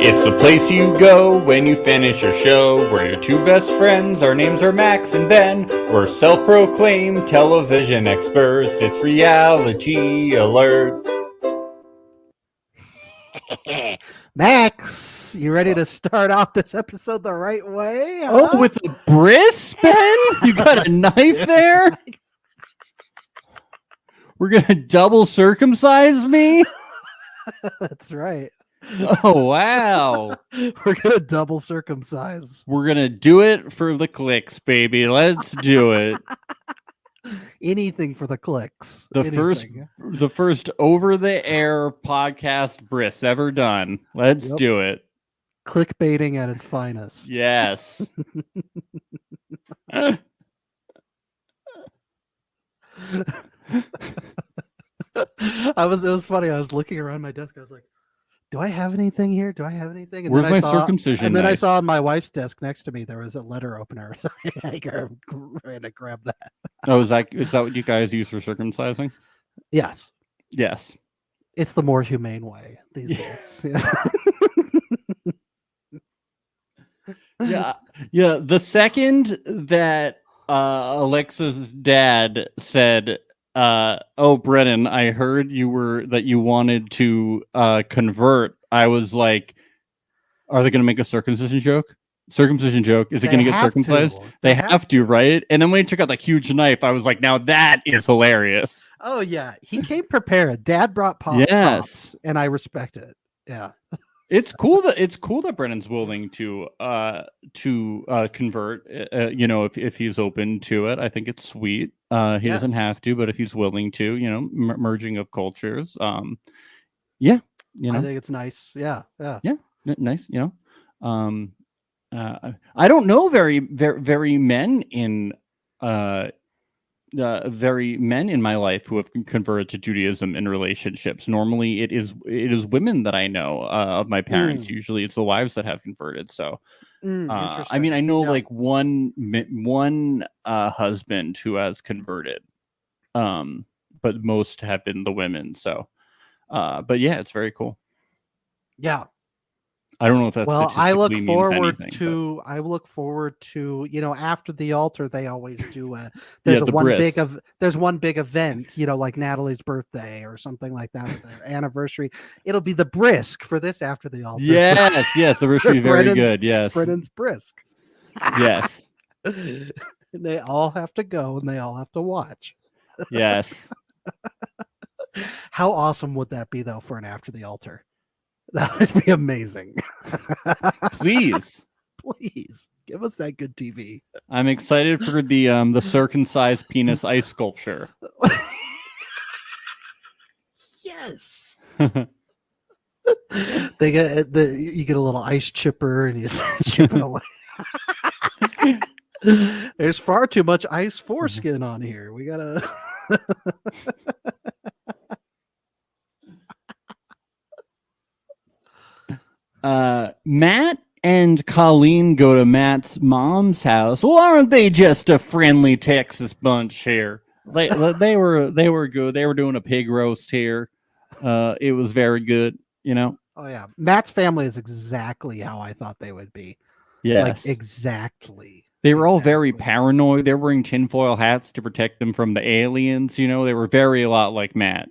It's the place you go when you finish your show. We're your two best friends. Our names are Max and Ben. We're self-proclaimed television experts. It's Reality Alert. Max, you ready to start off this episode the right way? Huh? Oh, with a bris, Ben? You got a knife there? We're going to double circumcise me? That's right. Oh, wow. We're going to double circumcise. We're going to do it for the clicks, baby. Let's do it. Anything for the clicks. The first over-the-air podcast bris ever done. Let's do it. Clickbaiting at its finest. Yes. It was funny. I was looking around my desk. I was like, do I have anything here? Do I have anything? And where's my circumcision? And then I saw on my wife's desk next to me, there was a letter opener. So I ran to grab that. Oh, is that what you guys use for circumcising? Yes. Yes. It's the more humane way these days. Yeah. Yeah. The second that Alexa's dad said, oh, Brennan, I heard you wanted to convert. I was like, are they going to make a circumcision joke? Is it going to get circumcised? They have to, right? And then when he took out that huge knife, I was like, now that is hilarious. Oh, yeah. He came prepared. Dad brought pops, and I respect it. Yeah. It's cool that Brennan's willing to convert. If he's open to it, I think it's sweet. He doesn't have to, but if he's willing to, merging of cultures. Yeah, I think it's nice. Yeah, nice. I don't know very men in my life who have converted to Judaism in relationships. Normally, it is women that I know of my parents. Usually, it's the wives that have converted. So, I mean, I know like one husband who has converted, but most have been the women. So, but yeah, it's very cool. Yeah. I don't know if that's I look forward to after the altar they always do there's one big event, like Natalie's birthday or something like that, or their anniversary. It'll be the brisk for this after the altar. Yes, the brisk will be very good. Yes, Brennan's brisk. Yes. And they all have to go and they all have to watch. Yes. How awesome would that be though for an after the altar? That would be amazing. Please give us that good TV. I'm excited for the circumcised penis ice sculpture. Yes. You get a little ice chipper and you start chipping away. There's far too much ice foreskin on here. We gotta. Matt and Colleen go to Matt's mom's house. Well, aren't they just a friendly Texas bunch here? They were good. They were doing a pig roast here. It was very good, Oh yeah, Matt's family is exactly how I thought they would be. Yes, like exactly. They were all very paranoid. They were wearing tinfoil hats to protect them from the aliens. They were a lot like Matt.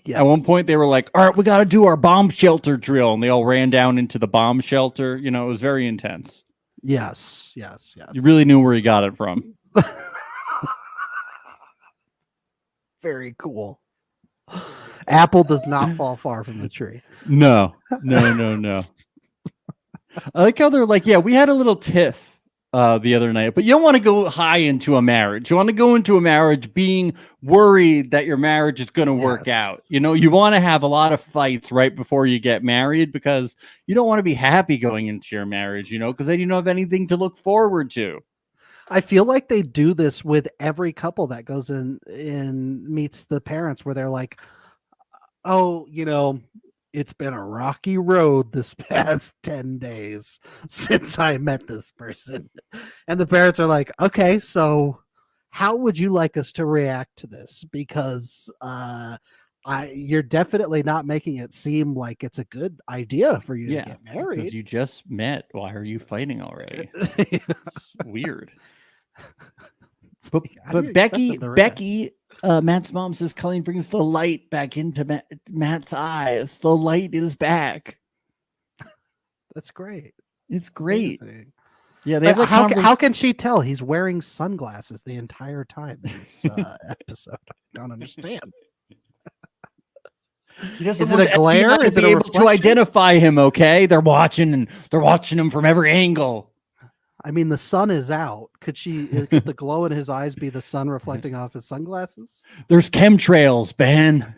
Yes. At one point they were like, all right, we got to do our bomb shelter drill, and they all ran down into the bomb shelter. It was very intense. Yes. You really knew where he got it from. Very cool. Apple does not fall far from the tree. No. I like how they're like, yeah, we had a little tiff the other night, but you don't want to go high into a marriage. You want to go into a marriage being worried that your marriage is going to work out. You want to have a lot of fights right before you get married because you don't want to be happy going into your marriage, because then you don't have anything to look forward to. I feel like they do this with every couple that goes in and meets the parents where they're like, oh, it's been a rocky road this past 10 days since I met this person. And the parents are like, okay, so how would you like us to react to this? Because You're definitely not making it seem like it's a good idea for you to get because married. you just met. Why are you fighting already? It's weird. How do you But expect them to react? Becky, Matt's mom says Colleen brings the light back into Matt's eyes. The light is back. That's great. It's great. Amazing. Yeah, they have like how can she tell he's wearing sunglasses the entire time in this episode? I don't understand. Is it a glare? Is it be a able to reflection? identify him? Okay, they're watching him from every angle. I mean, the sun is out. Could the glow in his eyes be the sun reflecting off his sunglasses? There's chemtrails, Ben.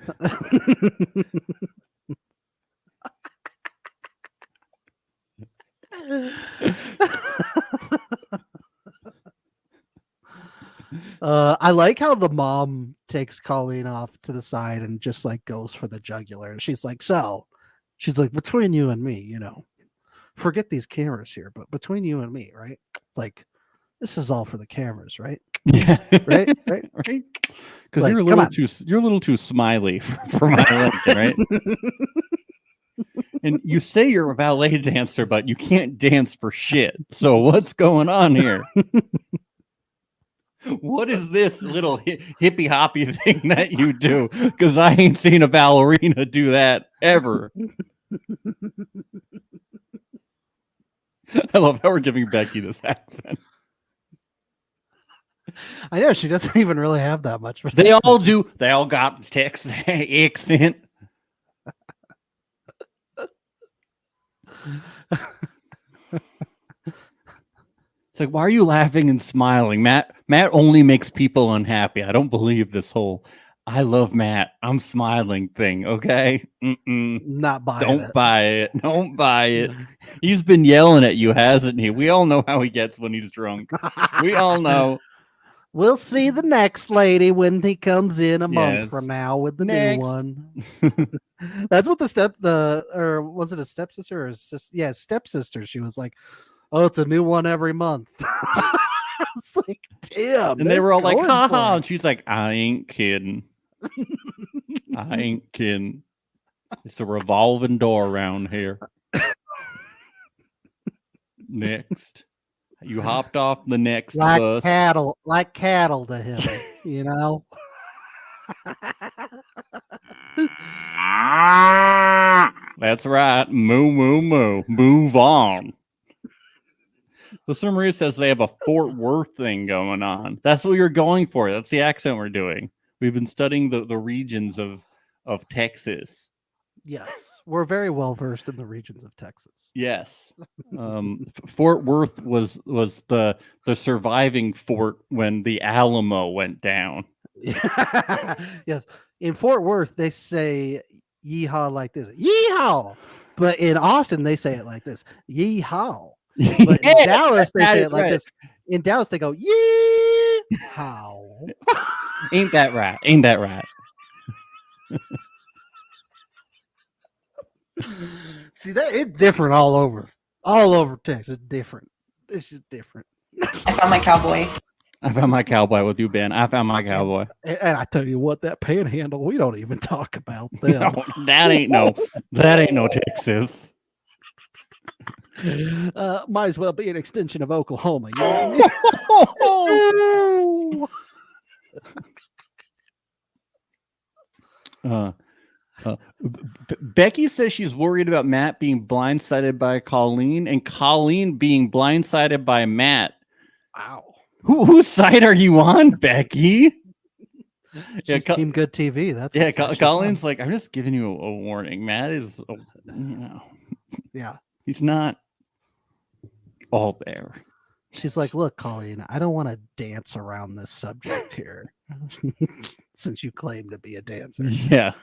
I like how the mom takes Colleen off to the side and just like goes for the jugular. And she's like, between you and me, forget these cameras here, but between you and me, right? Like, this is all for the cameras, right? Yeah, Right? right. Because Like, you're a little too smiley for my liking, right? And you say you're a ballet dancer, but you can't dance for shit. So what's going on here? What is this little hippy hoppy thing that you do? Because I ain't seen a ballerina do that ever. I love how we're giving Becky this accent. I know she doesn't even really have that much. But They all do. They all got Texas accent. It's like, why are you laughing and smiling? Matt only makes people unhappy. I don't believe this whole I love Matt, I'm smiling thing, okay? not buying Don't it. buy it. Don't buy it. He's been yelling at you, hasn't he? We all know how he gets when he's drunk. We all know. We'll see the next lady when he comes in a month Yes. from now with the Next. new one. That's what or was it a stepsister or a sister? Yeah, stepsister. She was like, "Oh, it's a new one every month." It's like, damn. And they were all like, going ha for ha. it. And she's like, I ain't kidding. I ain't kidding. It's a revolving door around here. Next. You hopped off the next like bus. cattle to him, you know. That's right. Moo, moo, moo. Move on. Listener Maria says they have a Fort Worth thing going on. That's what you're going for. That's the accent we're doing. We've been studying the regions of Texas. Yes, we're very well versed in the regions of Texas. Yes. Fort Worth was the surviving fort when the Alamo went down. Yes, in Fort Worth they say "yeehaw" like this, "yeehaw," but in Austin they say it like this, "yeehaw." But in Dallas they that say is it like right. this. In Dallas they go "yeehaw." Ain't that right? Ain't that right? See, that it's different all over Texas. It's different. It's just different. I found my cowboy. I found my cowboy with you, Ben. I found my cowboy. And I tell you what, that panhandle, we don't even talk about them. No, that ain't no Texas. Might as well be an extension of Oklahoma. You know what I mean? Becky says she's worried about Matt being blindsided by Colleen and Colleen being blindsided by Matt. Wow. Whose side are you on, Becky? She's Team Good TV. That's Yeah, what side she's Colleen's on. like, I'm just giving you a warning. Matt is, Yeah. he's not all there. She's like, look, Colleen, I don't want to dance around this subject here since you claim to be a dancer. Yeah.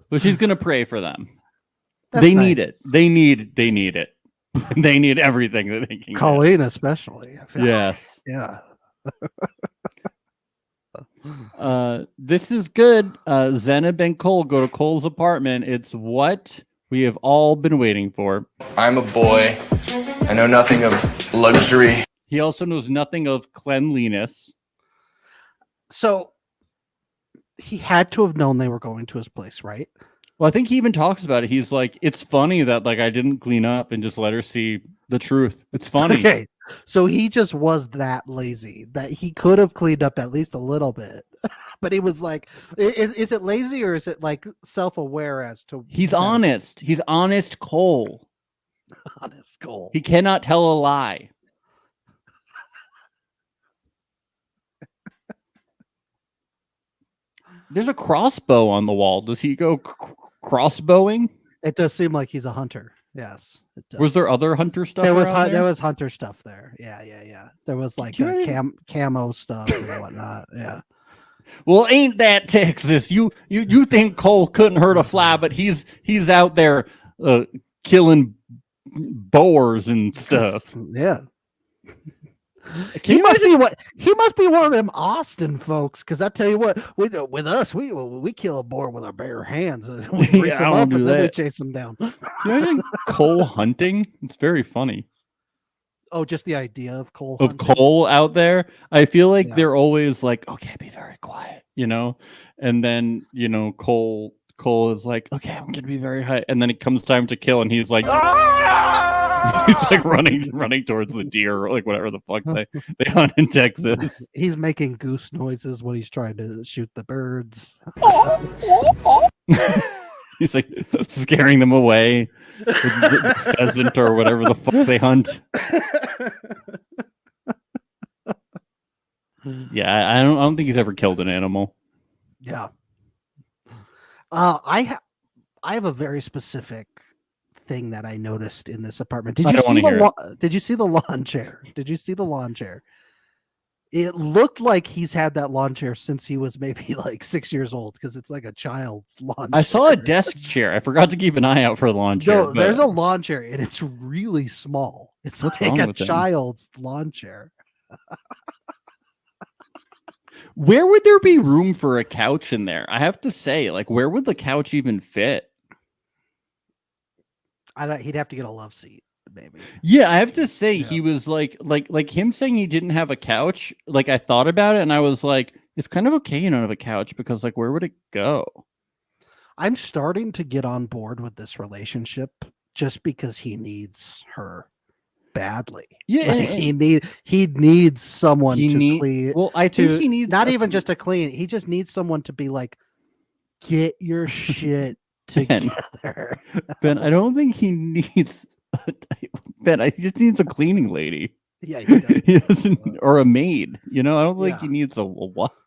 But she's gonna pray for them. That's They need nice. it. They need it. They need everything that they can get. Colleen, especially. I feel Yes. Yeah. This is good. Zenab and Cole go to Cole's apartment. It's what we have all been waiting for. I'm a boy. I know nothing of luxury. He also knows nothing of cleanliness. So he had to have known they were going to his place, right? Well, I think he even talks about it. He's like, it's funny that like I didn't clean up and just let her see the truth. It's funny. Okay, so he just was that lazy that he could have cleaned up at least a little bit, but he was like, is it lazy or is it like self-aware as to? He's that it's honest. He's honest Cole. honest goal. He cannot tell a lie. There's a crossbow on the wall. Does he go crossbowing? It does seem like he's a hunter. Yes. It does. Was there other hunter stuff? There was around there was hunter stuff there. Yeah. There was like You ready? camo stuff and whatnot. Yeah. Well, ain't that Texas? You think Cole couldn't hurt a fly, but he's out there killing boars and stuff. Yeah. Can you He must be one of them Austin folks, because I tell you what, with us we kill a boar with our bare hands and we grease I him don't up do and then we that. chase him down. You imagine Cole hunting? It's very funny. Oh, just the idea of Cole Of hunting. Cole out there, I feel like Yeah. they're always like, okay, be very quiet, and then Cole is like, okay, I'm gonna be very high, and then it comes time to kill, and he's like, he's like running towards the deer, or like whatever the fuck they hunt in Texas. He's making goose noises when he's trying to shoot the birds. He's like scaring them away with the pheasant or whatever the fuck they hunt. Yeah, I don't think he's ever killed an animal. Yeah. I have a very specific thing that I noticed in this apartment. Did I you don't see wanna hear Did you see the lawn chair? Did you see the lawn chair? It looked like he's had that lawn chair since he was maybe like 6 years old, because it's like a child's lawn chair. I saw a desk chair. I forgot to keep an eye out for a lawn chair. No, there's a lawn chair and it's really small. It's What's like wrong a with him? child's lawn chair. Where would there be room for a couch in there? I have to say, like, where would the couch even fit? He'd have to get a love seat, maybe. Yeah, I have to say Yeah. he was like him saying he didn't have a couch. Like, I thought about it and I was like, it's kind of okay you don't have a couch, because like, where would it go? I'm starting to get on board with this relationship just because he needs her badly. Yeah, Like, he needs someone he to need- clean. Well, I think he needs not a- even just to clean. He just needs someone to be like, get your shit Ben. together. Ben, I don't think he needs Ben, he just needs a cleaning lady. Yeah, he does. He doesn't, or a maid. I don't think he Yeah. needs a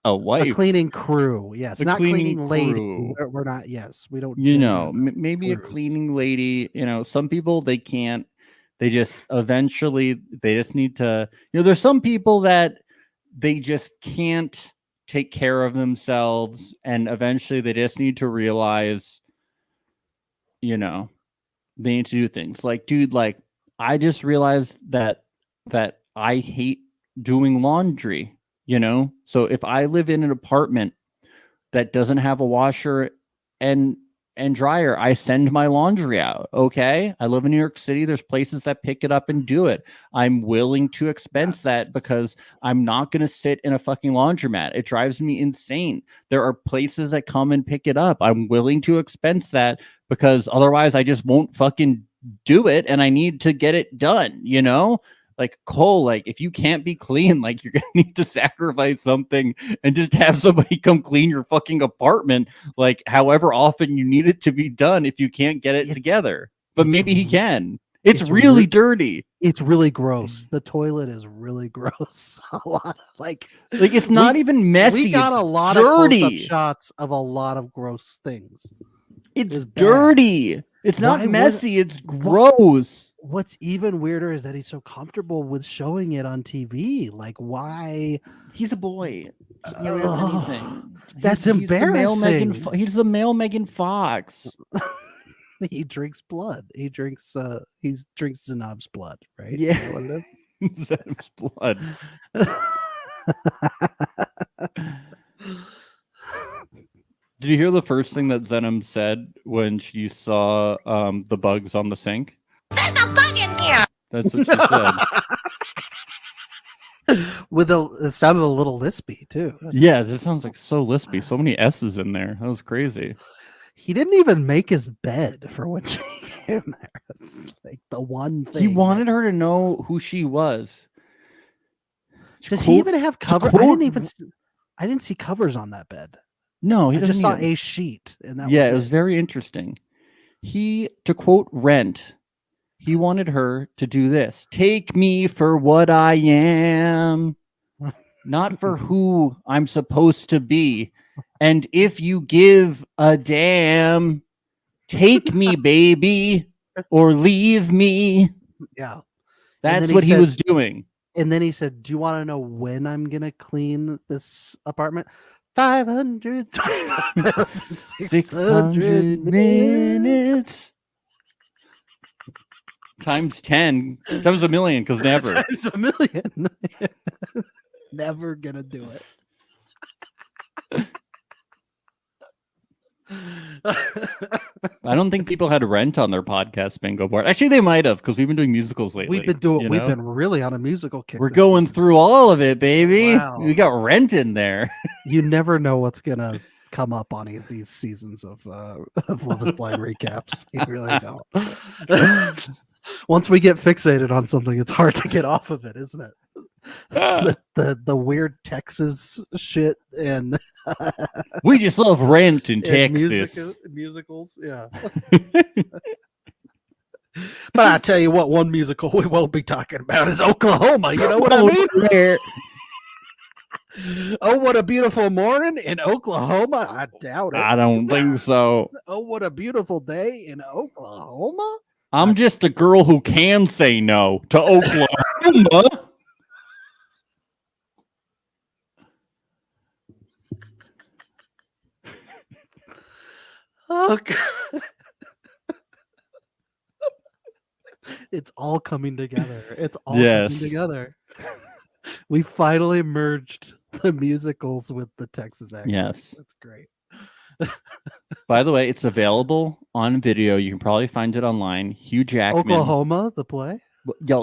A wife. cleaning crew. Yes, A not cleaning cleaning lady. crew. We're not. Yes, we don't. gender them. Maybe a crew. cleaning lady. Some people they can't. They just eventually they just need to. There's some people that they just can't take care of themselves, and eventually they just need to realize, they need to do things. Like, dude, like I just realized that I hate doing laundry. So if I live in an apartment that doesn't have a washer and dryer, I send my laundry out. Okay. I live in New York City. There's places that pick it up and do it. I'm willing to expense that because I'm not going to sit in a fucking laundromat. It drives me insane. There are places that come and pick it up. I'm willing to expense that because otherwise I just won't fucking do it. And I need to get it done, Like, Cole, like, if you can't be clean, like, you're going to need to sacrifice something and just have somebody come clean your fucking apartment, like, however often you need it to be done if you can't get it together. But maybe he can. It's really dirty. It's really gross. The toilet is really gross. A lot of, like it's not even messy. We got it's a lot dirty. of close-up shots of a lot of gross things. It's It's bad. dirty. It's Why not would- messy. It's gross. What's even weirder is that he's so comfortable with showing it on TV. Like, why? He's a boy. He can wear Ugh, anything. that's He's the male Megan embarrassing. He's the male Megan Fox. He drinks blood. He drinks Zanab's blood, right? Yeah. Is that what it is? Zenim's blood. Did you hear the first thing that Zenim said when she saw the bugs on the sink? There's a bug in here. That's what she said. it sounded a little lispy too. Yeah, this sounds like so lispy. So many S's in there. That was crazy. He didn't even make his bed for when she came there. It's like the one thing He wanted her to know who she was. Does he even have cover? quote- I didn't see covers on that bed. No, he I just doesn't saw even- a sheet, and that yeah, it was was very interesting. To quote Rent, he wanted her to do this: "Take me for what I am, not for who I'm supposed to be. And if you give a damn, take me, baby, or leave me." Yeah. That's then what he he said- was doing. And then he said, "Do you want to know when I'm gonna clean this apartment? 500 minutes times 10 times a million, because never. times a million. Never gonna do it." I don't think people had Rent on their podcast bingo board. Actually, they might have, because we've been doing musicals lately. We've been doing. you We've know? been really on a musical kick. We're this going season. through all of it, baby. Wow. We got Rent in there. You never know what's gonna come up on these seasons of Love Is Blind recaps. You really don't. Once we get fixated on something, it's hard to get off of it, isn't it? The weird Texas shit and We just love Rent in and Texas. musicals, yeah. But I tell you what, one musical we won't be talking about is Oklahoma. You know what I mean? There. Oh, what a beautiful morning in Oklahoma. I doubt it. I don't think so. Oh, what a beautiful day in Oklahoma. I'm just a girl who can say no to Oklahoma. Oh, God. It's all coming together. It's all Yes. coming together. We finally merged the musicals with the Texas accent. Yes. That's great. By the way, it's available on video. You can probably find it online. Hugh Jackman. Oklahoma, the play?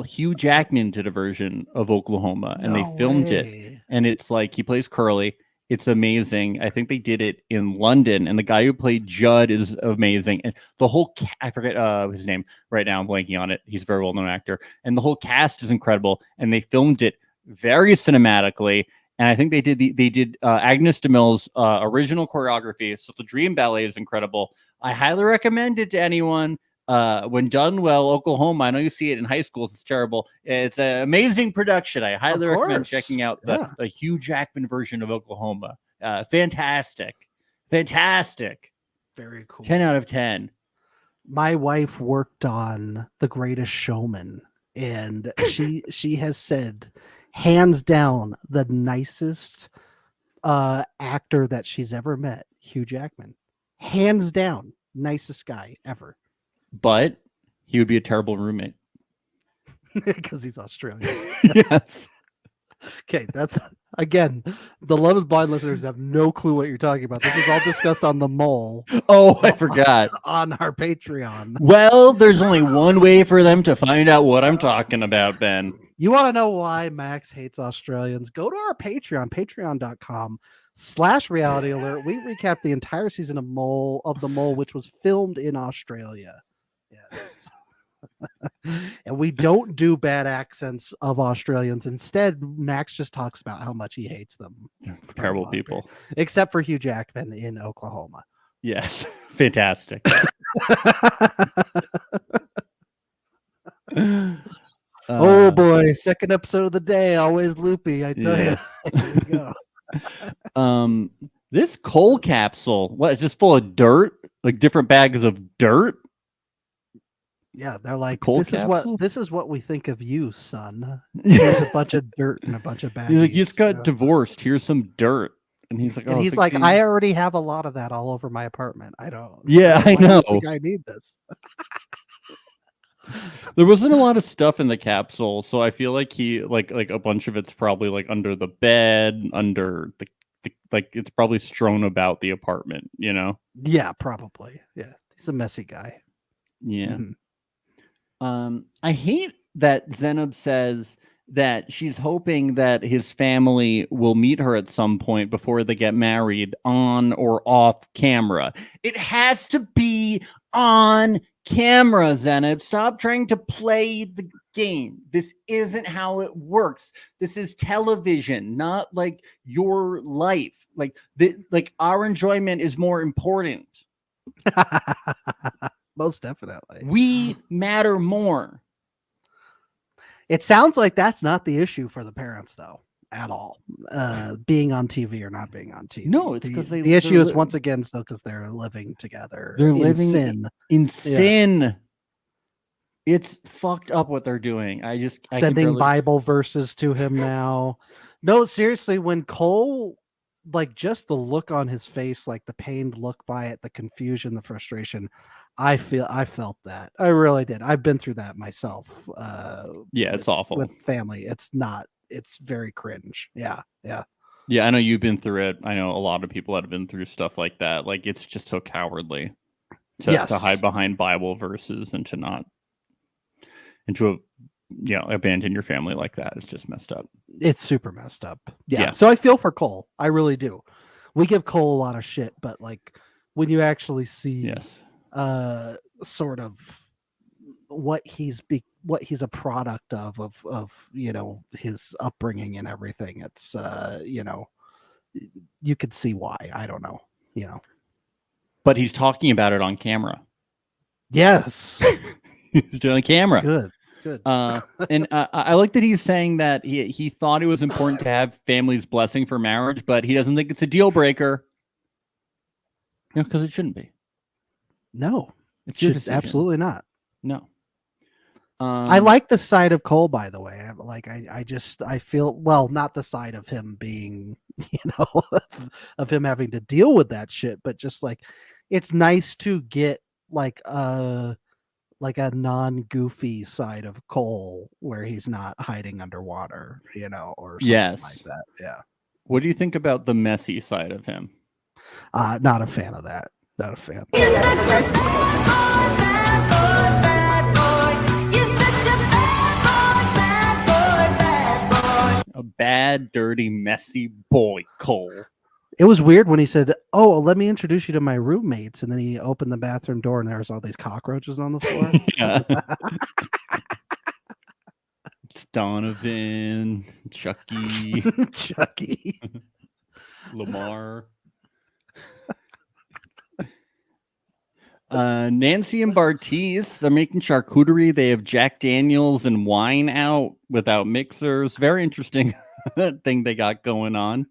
Hugh Jackman did a version of Oklahoma, and No they filmed it. way. And it's like he plays Curly. It's amazing. I think they did it in London, and the guy who played Judd is amazing. And the whole I forget his name right now. I'm blanking on it. He's a very well-known actor, and the whole cast is incredible. And they filmed it very cinematically. And I think they did Agnes DeMille's original choreography. So the Dream Ballet is incredible. I highly recommend it to anyone. When done well, Oklahoma. I know you see it in high schools. It's terrible. It's an amazing production. I highly recommend course. checking out Yeah. the Hugh Jackman version of Oklahoma. Fantastic. Very cool. 10 out of 10. My wife worked on The Greatest Showman, and she has said, hands down, the nicest actor that she's ever met, Hugh Jackman. Hands down, nicest guy ever. But he would be a terrible roommate. Because he's Australian. Yes. Okay, that's again, the Love Is Blind listeners have no clue what you're talking about. This is all discussed on the Mole Oh, I forgot. on our Patreon. Well, there's only one way for them to find out what I'm talking about, Ben. You want to know why Max hates Australians? Go to our Patreon, patreon.com/reality alert. We recap the entire season of the Mole, which was filmed in Australia. Yes. And we don't do bad accents of Australians. Instead, Max just talks about how much he hates them. for a Terrible long people. period. Except for Hugh Jackman in Oklahoma. Yes. Fantastic. Oh boy, second episode of the day, always loopy. I tell Yeah. you. Here we go. This coal capsule, what, it's just full of dirt? Like different bags of dirt? Yeah, they're like, coal this capsule? is what we think of you, son. There's a bunch of dirt and a bunch of bags. He's like, you just got divorced. Here's some dirt. And he's like, And oh, he's like, 16. I already have a lot of that all over my apartment. I don't. Yeah, I why do you know. think I need this. There wasn't a lot of stuff in the capsule, so I feel like he like a bunch of it's probably like under the bed, under the like it's probably strewn about the apartment, you know? Yeah, probably. Yeah, he's a messy guy. Yeah. Mhm. I hate that Zenob says that she's hoping that his family will meet her at some point before they get married, on or off camera. It has to be on camera, Zenib. Stop trying to play the game. This isn't how it works. This is television, not like your life. Like our enjoyment is more important. Most definitely. We matter more. It sounds like that's not the issue for the parents, though, at all. Being on TV or not being on TV. No, it's because the issue is once again still because they're living together. They're in living sin. in sin. It's fucked up what they're doing. I Sending Bible verses to him now. No, seriously, when Cole, like, just the look on his face, like the pained look by it, the confusion, the frustration, I felt that. I really did. I've been through that myself. Yeah, it's awful. With family. It's very cringe. Yeah. Yeah, I know you've been through it. I know a lot of people that have been through stuff like that. Like, it's just so cowardly to hide behind Bible verses and to abandon your family like that. It's just messed up. It's super messed up. Yeah. So I feel for Cole. I really do. We give Cole a lot of shit, but like when you actually see sort of what he's a product of his upbringing and everything, it's you could see why. I don't know, but he's talking about it on camera. Yes. He's doing camera. That's good. And I like that he's saying that he thought it was important to have family's blessing for marriage, but he doesn't think it's a deal breaker. Because it shouldn't be. No, it should absolutely not. No. I like the side of Cole, by the way. I feel, well, not the side of him being, of him having to deal with that shit, but just like, it's nice to get like a non-goofy side of Cole where he's not hiding underwater, or something like that. Yeah. What do you think about the messy side of him? Not a fan of that. Not a fan. A bad, dirty, messy boy, Cole. It was weird when he said, "Oh, let me introduce you to my roommates," and then he opened the bathroom door and there was all these cockroaches on the floor. Yeah. It's Donovan, Chucky, Lamar. Nancy and Bartiz, they're making charcuterie. They have Jack Daniels and wine out without mixers. Very interesting thing they got going on.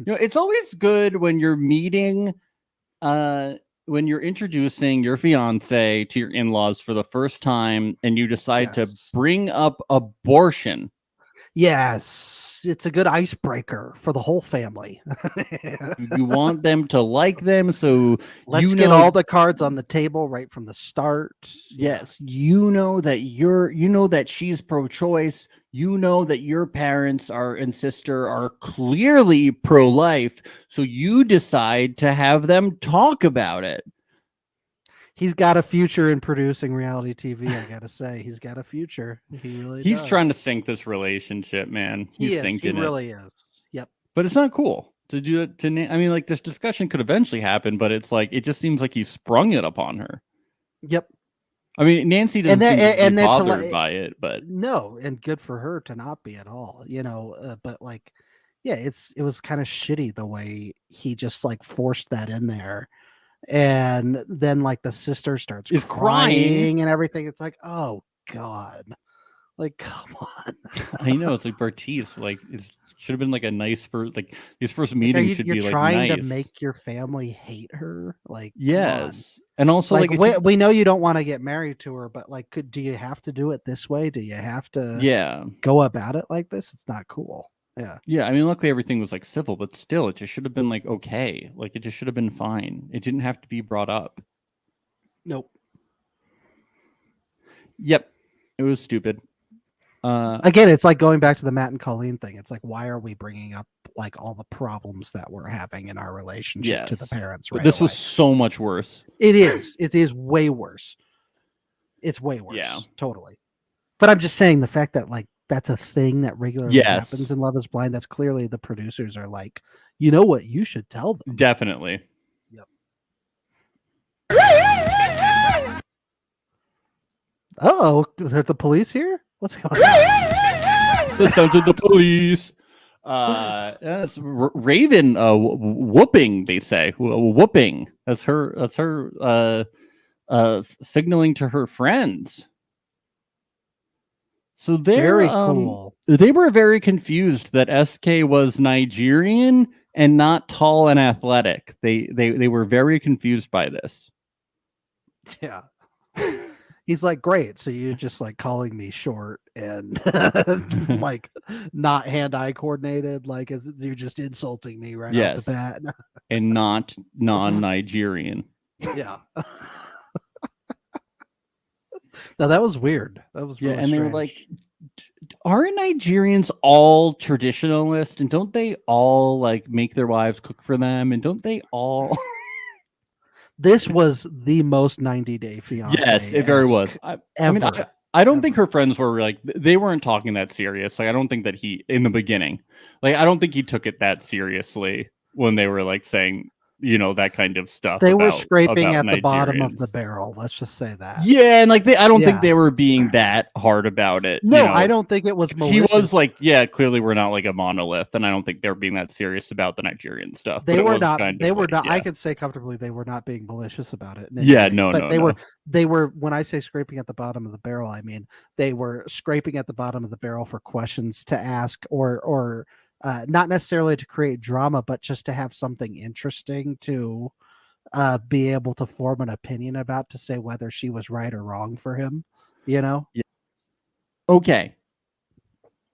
It's always good when you're meeting, when you're introducing your fiance to your in-laws for the first time and you decide to bring up abortion. Yes. It's a good icebreaker for the whole family. You want them to like them, so let's get all the cards on the table right from the start. Yes, that she's pro-choice. You know that your parents and sister are clearly pro-life, so you decide to have them talk about it. He's got a future in producing reality TV. I gotta say, he's got a future. He really. He's does. trying to sink this relationship, man. He really is. Yep. But it's not cool to do it. This discussion could eventually happen, but it's like it just seems like he sprung it upon her. Yep. I mean, Nancy doesn't seem to be bothered by it, but no, and good for her to not be at all. But like, yeah, it was kind of shitty the way he just like forced that in there. And then like the sister starts crying and everything. It's like, oh God, like, come on. I know, it's like Bartiz, like it should have been like a nice first, like his first meeting should be like trying nice. to make your family hate her. Like, yes. And also like we know you don't want to get married to her, but like, do you have to do it this way? Do you have to go about it like this? It's not cool. Yeah. I mean, luckily everything was like civil, but still, it just should have been like okay. Like it just should have been fine. It didn't have to be brought up. Nope. Yep. It was stupid. Again, it's like going back to the Matt and Colleen thing. It's like, why are we bringing up like all the problems that we're having in our relationship to the parents? Right. This was so much worse. It is. It is way worse. It's way worse. Yeah. Totally. But I'm just saying the fact that like that's a thing that regularly Yes. happens in Love is Blind, that's clearly the producers are like, you know what, you should tell them. Definitely. Uh-oh, is there the police here? What's going on? Systems of the police. That's Raven whooping, they say. Whooping. That's her signaling to her friends. So Very cool. They were very confused that SK was Nigerian and not tall and athletic. They were very confused by this. Yeah. He's like, great. So you're just like calling me short and like not hand-eye coordinated. Like you're just insulting me right off the bat. And not non-Nigerian. Yeah. No, that was weird. That was really and strange. they were like, aren't Nigerians all traditionalist? And don't they all like make their wives cook for them? And don't they all... This was the most 90 Day Fiancé. Yes, it very was. I mean, I don't think her friends were like, they weren't talking that serious. Like, I don't think that he, in the beginning, like, I don't think he took it that seriously when they were like saying, you know, that kind of stuff. They were scraping at the bottom of Nigerians. the barrel. Let's just say that. Yeah, and like I don't think Yeah. they were being that hard about it. No, you know? I don't think it was He malicious. was like, yeah, clearly we're not like a monolith, and I don't think they were being that serious about the Nigerian stuff. They but it were was not. kind of They were like, not. yeah. I could say comfortably they were not being malicious about it. in any Yeah, way, no, but no, they no. were. They were. When I say scraping at the bottom of the barrel, I mean they were scraping at the bottom of the barrel for questions to ask, or not necessarily to create drama, but just to have something interesting to be able to form an opinion about, to say whether she was right or wrong for him. You know. Yeah. Okay.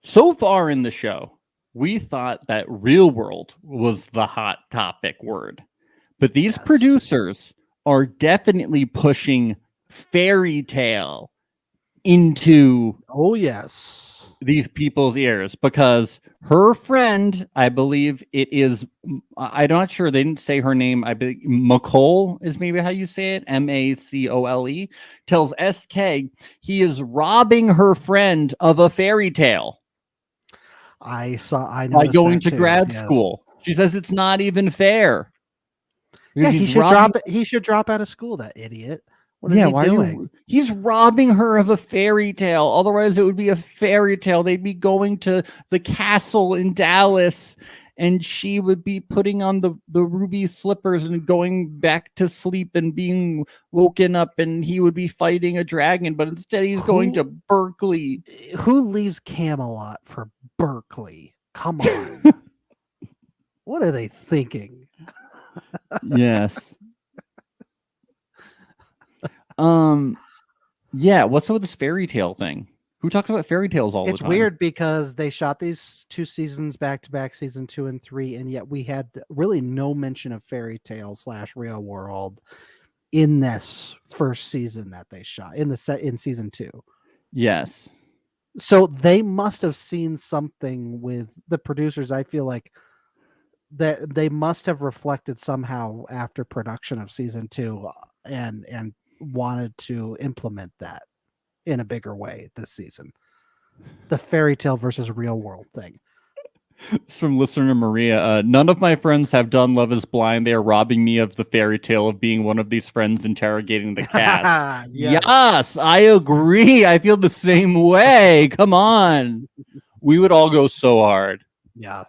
So far in the show, we thought that real world was the hot topic word. But these Yes. producers are definitely pushing fairy tale into Oh yes. these people's ears, because her friend, I believe it is, I'm not sure, they didn't say her name, I believe McCole is maybe how you say it, MACOLE, tells SK he is robbing her friend of a fairy tale I know. by going to grad school. She says it's not even fair. Yeah, He's he should robbing- drop it. He should drop out of school. That idiot. What is he why doing? He's robbing her of a fairy tale. Otherwise, it would be a fairy tale. They'd be going to the castle in Dallas, and she would be putting on the ruby slippers and going back to sleep and being woken up, and he would be fighting a dragon. But instead, he's going to Berkeley. Who leaves Camelot for Berkeley? Come on. What are they thinking? Yes. Yeah, what's up with this fairy tale thing? Who talks about fairy tales all the It's time? weird because they shot these 2 seasons back to back, season 2 and 3, and yet we had really no mention of fairy tale / real world in this first season that they shot in season 2. Yes. So they must have seen something with the producers. I feel like that they must have reflected somehow after production of season 2 and wanted to implement that in a bigger way this season. The fairy tale versus real world thing. It's from listener Maria. None of my friends have done Love is Blind. They are robbing me of the fairy tale of being one of these friends interrogating the cat. Yes, I agree. I feel the same way. Come on. We would all go so hard. Yeah.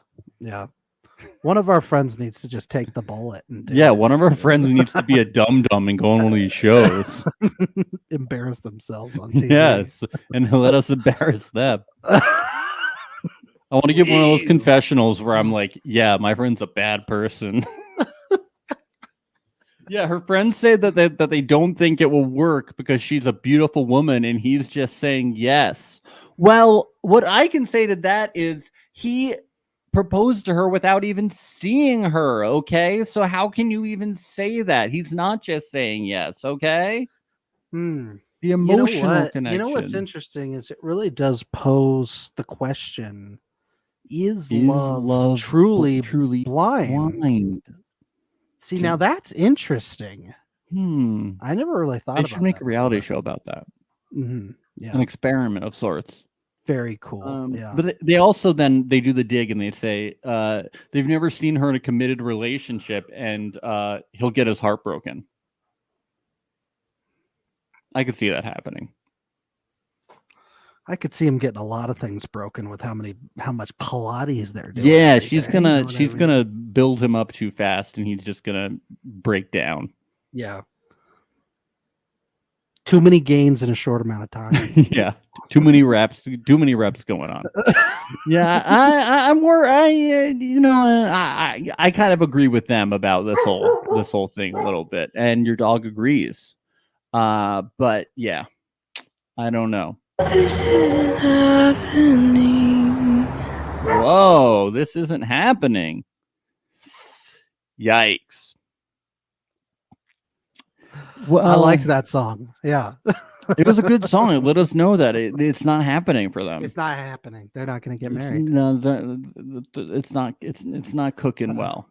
One of our friends needs to just take the bullet and do Yeah, it. one of our friends needs to be a dum-dum and go on one of these shows. Embarrass themselves on TV. Yes, and let us embarrass them. I want to give one of those confessionals where I'm like, yeah, my friend's a bad person. Yeah, her friends say that they don't think it will work because she's a beautiful woman, and he's just saying yes. Well, what I can say to that is he proposed to her without even seeing her, okay? So how can you even say that? He's not just saying yes, okay? The emotional connection. You know what's interesting is it really does pose the question: Is love truly blind? See, now that's interesting. I never really thought They about should make that a reality before. show about that. Yeah. An experiment of sorts. Very cool. But they also then they do the dig and they say they've never seen her in a committed relationship, and he'll get his heart broken. I could see that happening. I could see him getting a lot of things broken with how much Pilates they're doing. Yeah, right she's there, gonna you know what I mean? gonna build him up too fast, and he's just gonna break down. Yeah. Too many gains in a short amount of time. Yeah, too many reps going on. Yeah, I'm more I kind of agree with them about this whole thing a little bit, and your dog agrees. But yeah, I don't know. This isn't happening. Whoa, this isn't happening. Yikes. Well, I liked that song. Yeah. It was a good song. It let us know that it's not happening for them. It's not happening. They're not going to get It's- married. No, it's not. It's not cooking well.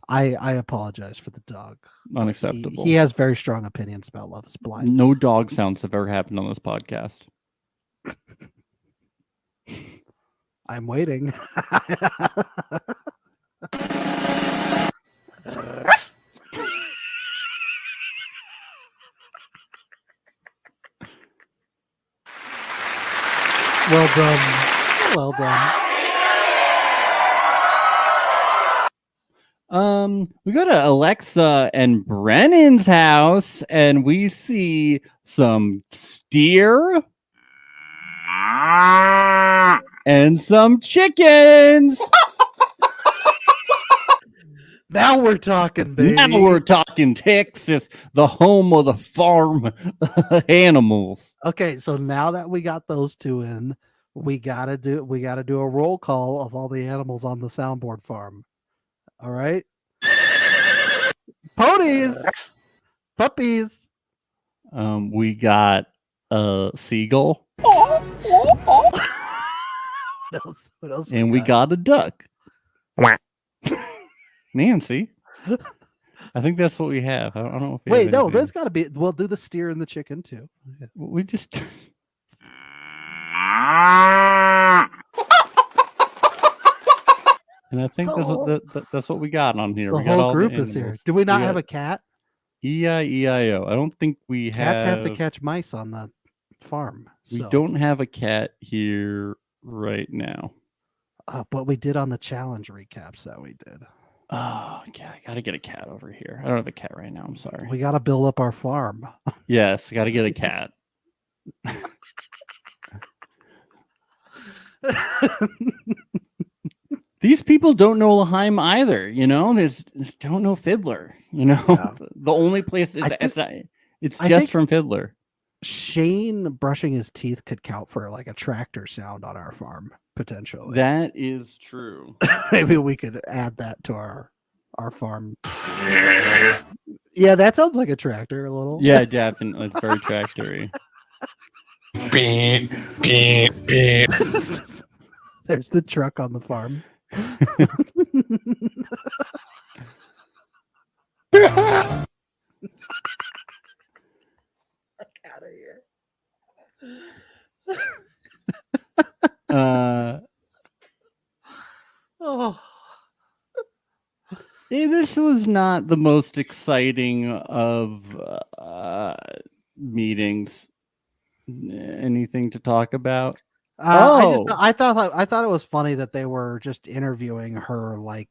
I apologize for the dog. Unacceptable. He has very strong opinions about Love is Blind. No dog sounds have ever happened on this podcast. I'm waiting. Well done. Well done. We go to Alexa and Brennan's house, and we see some steer and some chickens. Now we're talking, baby. Now we're talking Texas, the home of the farm animals. Okay, so now that we got those two in, we gotta do a roll call of all the animals on the soundboard farm. All right. Ponies, puppies. We got a seagull, What else and we got a duck. Nancy, I think that's what we have. I don't know if we Wait, have no, anything. there's got to be. We'll do the steer and the chicken too. We just. And I think that's what we got on here. The We got whole all group the is here. animals. Do we not got have a cat? E-I-E-I-O. I don't think we Cats have. have to catch mice on the farm. We so- don't have a cat here right now. but we did on the challenge recaps that we did. Oh, yeah, I gotta get a cat over here. I don't have a cat right now. I'm sorry. We got to build up our farm. Yes, I gotta get a cat. These people don't know Laheim either. You know, they don't know Fiddler. You know, Yeah. the only place I it's I just think- from Fiddler. Shane brushing his teeth could count for like a tractor sound on our farm potentially. That is true. Maybe we could add that to our farm. Yeah, that sounds like a tractor a little. Yeah, definitely. It's very tractory. Beep, beep, beep. There's the truck on the farm. Out of here. Oh, This was not the most exciting of meetings. Anything to talk about? I thought it was funny that they were just interviewing her like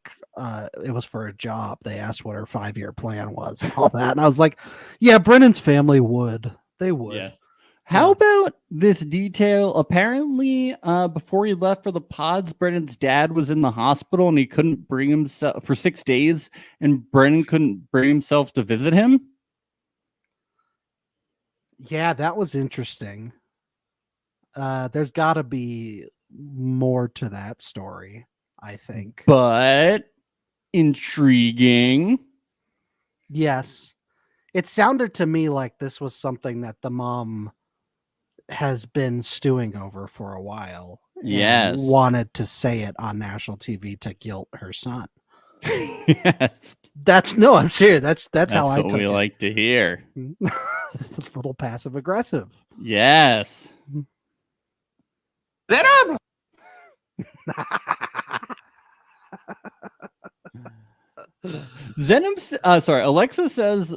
it was for a job. They asked what her 5-year plan was and all that, and I was like, yeah, Brennan's family would. They would. Yes. How about this detail? Apparently, before he left for the pods, Brennan's dad was in the hospital and he couldn't bring himself for 6 days, and Brennan couldn't bring himself to visit him. Yeah, that was interesting. There's got to be more to that story, I think. But intriguing. Yes. It sounded to me like this was something that the mom has been stewing over for a while. and Yes. wanted to say it on national TV to guilt her son. Yes, I'm serious. That's how I what took we it. like to hear. It's a little passive aggressive. Yes. Zenab! Alexa says,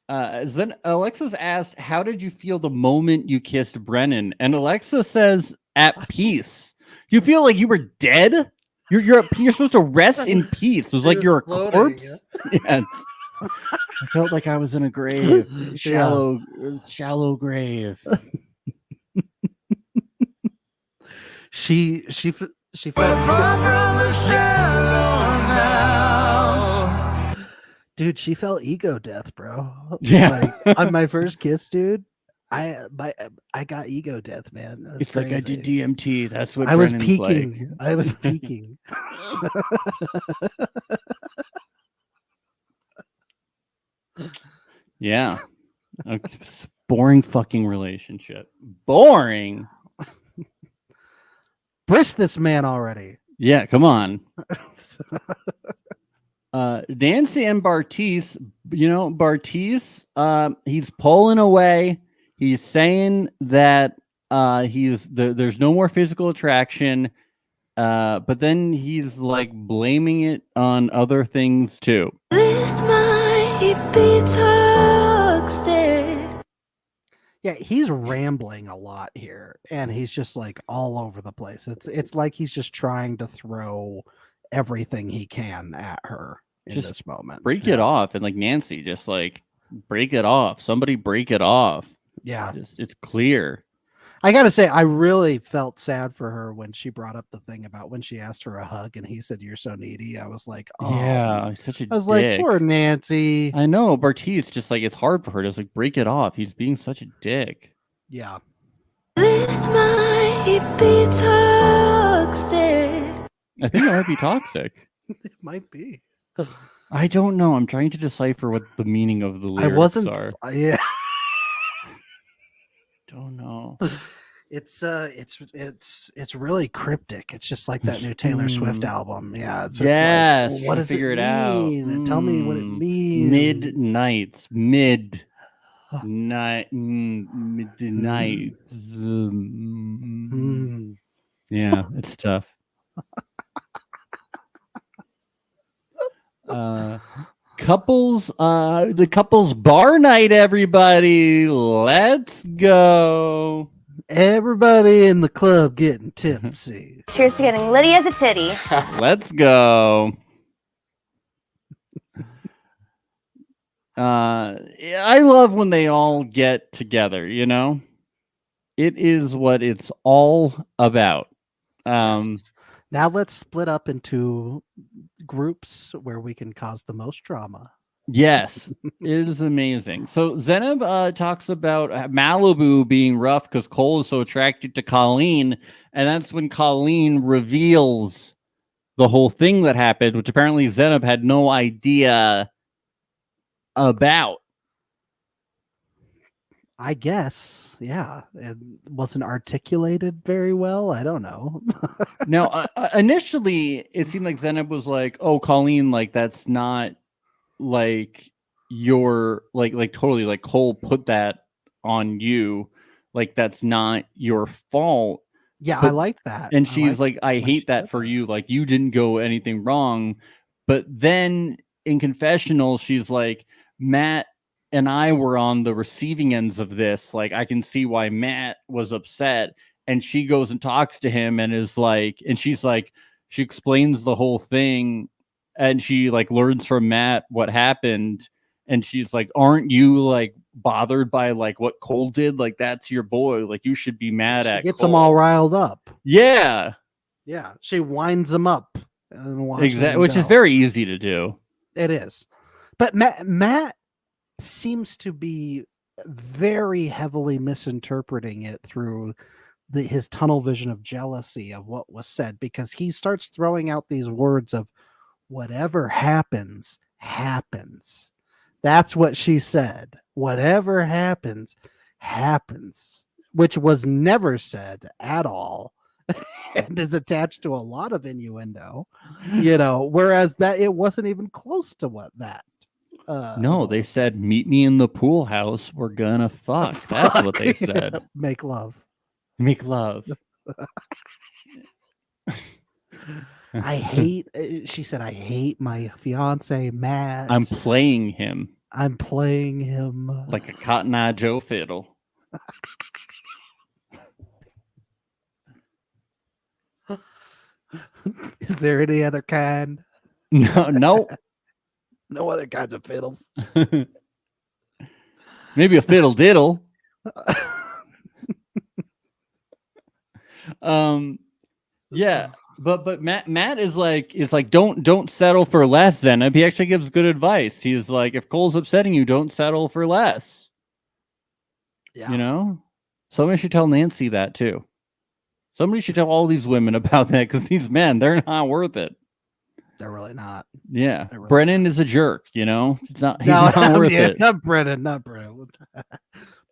Alexa's asked, how did you feel the moment you kissed Brennan? And Alexa says, at peace. You feel like you were dead? You're supposed to rest in peace. It was like you're a corpse. Yes. I felt like I was in a grave, shallow grave. She felt dude, she felt ego death, bro. Yeah. Like, on my first kiss, dude, I got ego death, man. It's crazy. like I did DMT. That's what I was Brennan's peaking. like. I was peaking. Yeah. Okay. Boring fucking relationship. Boring. Brisk this man already. Yeah, come on. Nancy and Bartiz, he's pulling away. He's saying that there's no more physical attraction, but then he's like blaming it on other things too. This might be toxic. Yeah, he's rambling a lot here, and he's just like all over the place. It's like he's just trying to throw everything he can at her in Just this moment. Break it off, and like Nancy, just like break it off. Somebody break it off. Yeah. It's clear. I gotta say, I really felt sad for her when she brought up the thing about when she asked for a hug and he said, "You're so needy." I was like, oh, Yeah, he's such a I was dick. like, poor Nancy. I know Bartiz just like it's hard for her. Just like break it off. He's being such a dick. Yeah. This might be toxic. I think it might be toxic. It might be. I don't know. I'm trying to decipher what the meaning of the lyrics I wasn't. are. Yeah. Don't know. It's really cryptic. It's just like that new Taylor Swift album. Yeah. So Yes. it's like, what does figure it it out. mean? Tell me what it means. Midnights. Midnights. Yeah, it's tough. The couples bar night, everybody. Let's go. Everybody in the club getting tipsy. Cheers to getting litty as a titty. Let's go. I love when they all get together, you know? It is what it's all about. Yes. Now let's split up into groups where we can cause the most drama. Yes, it is amazing. So Zenab talks about Malibu being rough because Cole is so attracted to Colleen, and that's when Colleen reveals the whole thing that happened, which apparently Zenab had no idea about. I guess, yeah. It wasn't articulated very well. I don't know. Now, initially, it seemed like Zenab was like, "Oh, Colleen, like that's not like your like totally like Cole put that on you, like that's not your fault." Yeah, But- I like that. And she's like, "I when hate she that said for you. Like you didn't go anything wrong." But then in confessional, she's like, "Matt and I were on the receiving ends of this. Like I can see why Matt was upset." And she goes and talks to him and is like, and she's like, she explains the whole thing, and she like learns from Matt what happened, and she's like, "Aren't you like bothered by like what Cole did? Like that's your boy. Like you should be mad She at gets Cole." them all riled up. Yeah, Yeah, she winds them up and watches exactly. them Which is go. very easy to do. It is. But Matt seems to be very heavily misinterpreting it through his tunnel vision of jealousy of what was said, because he starts throwing out these words of whatever happens, happens. That's what she said. Whatever happens, happens, which was never said at all and is attached to a lot of innuendo, whereas that it wasn't even close to what that. No, they said, "Meet me in the pool house. We're gonna fuck." That's what they said. Make love. Make love. I hate. She said, "I hate my fiance, Matt. I'm playing him I'm playing him like a Cotton Eye Joe fiddle. Is there any other kind? No. No other kinds of fiddles." Maybe a fiddle diddle. Yeah, but Matt is like don't settle for less, Zenab. He actually gives good advice. He's like, if Cole's upsetting you, don't settle for less. Yeah. You know? Somebody should tell Nancy that too. Somebody should tell all these women about that, because these men, they're not worth it. They're really not. Yeah. They're really Brennan is a jerk, you know? He's not worth yeah, it. Not Brennan.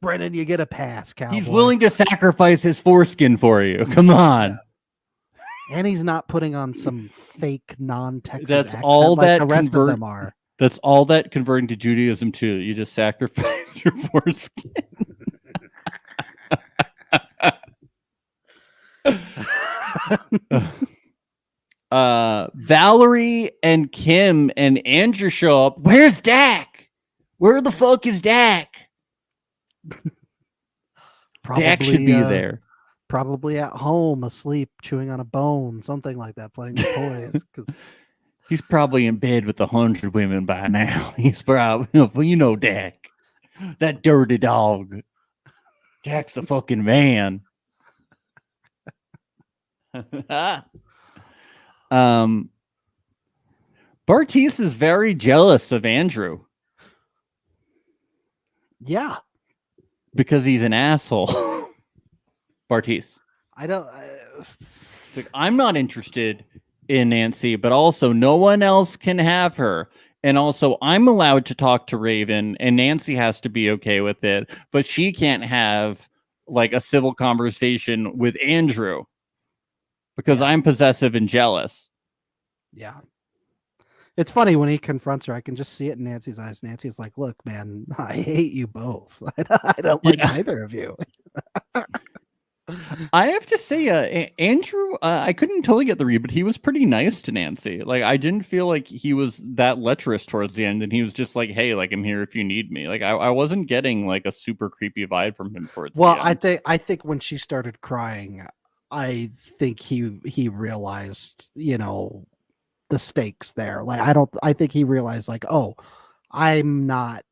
Brennan, you get a pass, cowboy. He's willing to sacrifice his foreskin for you. Come on. And he's not putting on some fake non-Texas That's accent all like that the rest of them are. That's all that converting to Judaism too. You just sacrifice your foreskin. Valerie and Kim and Andrew show up. Where's Dak? Where the fuck is Dak? Dak should be there. Probably at home, asleep, chewing on a bone, something like that, playing with toys. 'Cause He's probably in bed with 100 women by now. He's probably, you know, Dak, that dirty dog. Dak's the fucking man. Bartise is very jealous of Andrew yeah, because he's an asshole. Bartise. I don't. It's like, I'm not interested in Nancy, but also no one else can have her. And also, I'm allowed to talk to Raven, and Nancy has to be okay with it, but she can't have like a civil conversation with Andrew because I'm possessive and jealous. Yeah. It's funny when he confronts her. I can just see it in Nancy's eyes. Nancy's like, "Look, man, I hate you both. I don't like either of you." I have to say, Andrew, I couldn't totally get the read, but he was pretty nice to Nancy. Like, I didn't feel like he was that lecherous towards the end, and he was just like, "Hey, like, I'm here if you need me." Like, I wasn't getting like a super creepy vibe from him towards Well, the end. I think when she started crying, I think he realized, you know, the stakes there. Like, I think he realized, like, oh, I'm not,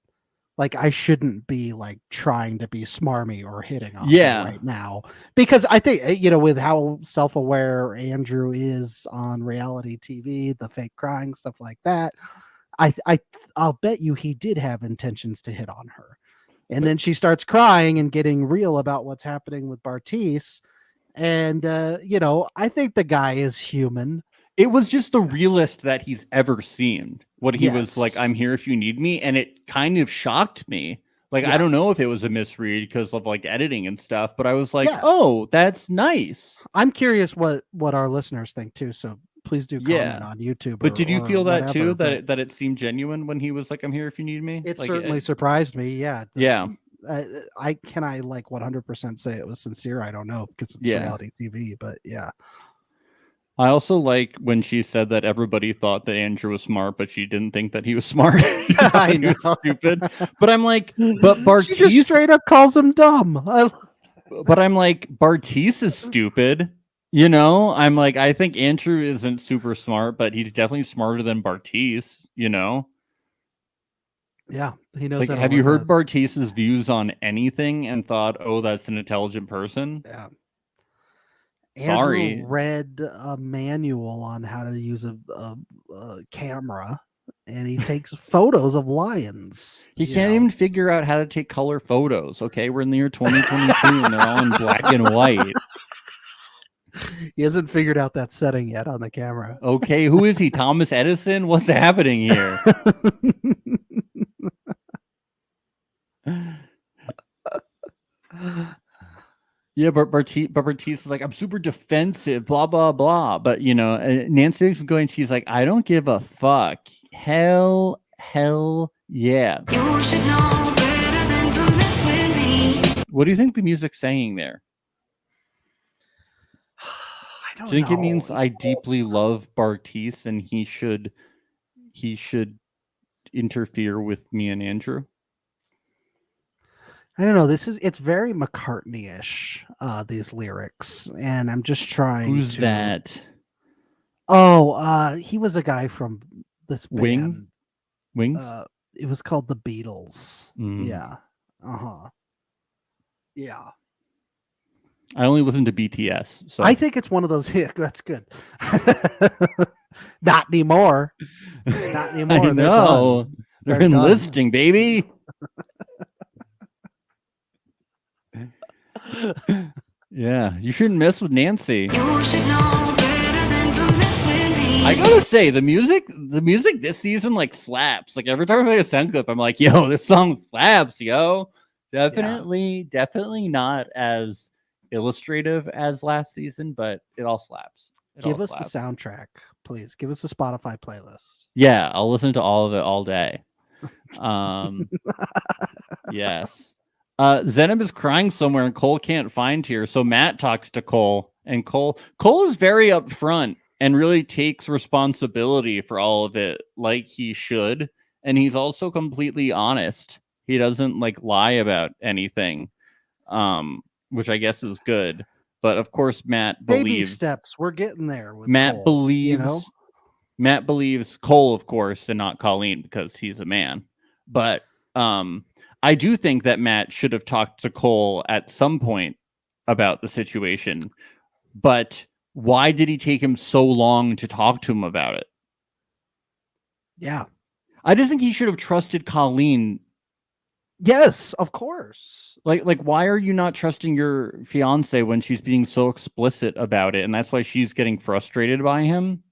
like, I shouldn't be like trying to be smarmy or hitting on her right now, because I think, you know, with how self-aware Andrew is on reality TV, the fake crying, stuff like that, I'll bet you he did have intentions to hit on her. And then she starts crying and getting real about what's happening with Bartise. And, you know, I think the guy is human. It was just the realest that he's ever seen. What he was Yes. like, "I'm here if you need me," and it kind of shocked me. Like, Yeah. I don't know if it was a misread because of like editing and stuff, but I was like, Yeah. "Oh, that's nice." I'm curious what our listeners think too. So please do comment Yeah. on YouTube. But did you or feel that whatever, too? but That it seemed genuine when he was like, "I'm here if you need me." it Like, certainly surprised me. Yeah. yeah. I like 100% say it was sincere. I don't know because it's Yeah. reality TV, but yeah. I also like when she said that everybody thought that Andrew was smart, but she didn't think that he was smart. She thought I he was know. stupid. But I'm like, but She Bartise, just straight up calls him dumb. but I'm like, Bartise is stupid. You know, I'm like, I think Andrew isn't super smart, but he's definitely smarter than Bartise, you know? Yeah, he knows. Like, how to have you work heard Bartise's views on anything and thought, oh, that's an intelligent person? Yeah. Sorry. Andrew read a manual on how to use a camera, and he takes photos of lions. He you can't know? even figure out how to take color photos. Okay, we're in the year 2022 and they're all in black and white. He hasn't figured out that setting yet on the camera. Okay, who is he? Thomas Edison? What's happening here? Yeah, but Bartise is like, I'm super defensive, blah, blah, blah. But, you know, Nancy's going, she's like, I don't give a fuck. Hell yeah. You should know better than to mess with me. What do you think the music's saying there? I don't Do you think know. it means I deeply love Bartiz and he should interfere with me and Andrew? I don't know. It's very McCartney-ish, these lyrics, and I'm just trying Who's to. that? Oh, he was a guy from this Wing? band. Wings? It was called the Beatles. Mm. Yeah. Yeah. I only listen to BTS, so I think it's one of those. Yeah, that's good. Not anymore. Not anymore. I They're know. done. They're They're done. enlisting, baby. Yeah, you shouldn't mess with Nancy. You should know better than to mess with me. I gotta say, the music this season like slaps. Like every time I play a sound clip, I'm like, yo, this song slaps, yo. Definitely not as illustrative as last season, but it all slaps. Give us the soundtrack, please. Give us a Spotify playlist. Yeah, I'll listen to all of it all day. Yes. Zenem is crying somewhere and Cole can't find here. So Matt talks to Cole, and Cole is very upfront and really takes responsibility for all of it like he should. And he's also completely honest. He doesn't like lie about anything, which I guess is good. But of course, Matt Baby believes steps. We're getting there. With Matt Cole, believes You know? Matt believes Cole, of course, and not Colleen because he's a man. But I do think that Matt should have talked to Cole at some point about the situation. But why did he take him so long to talk to him about it? Yeah. I just think he should have trusted Colleen. Yes, of course. Like why are you not trusting your fiance when she's being so explicit about it? And that's why she's getting frustrated by him.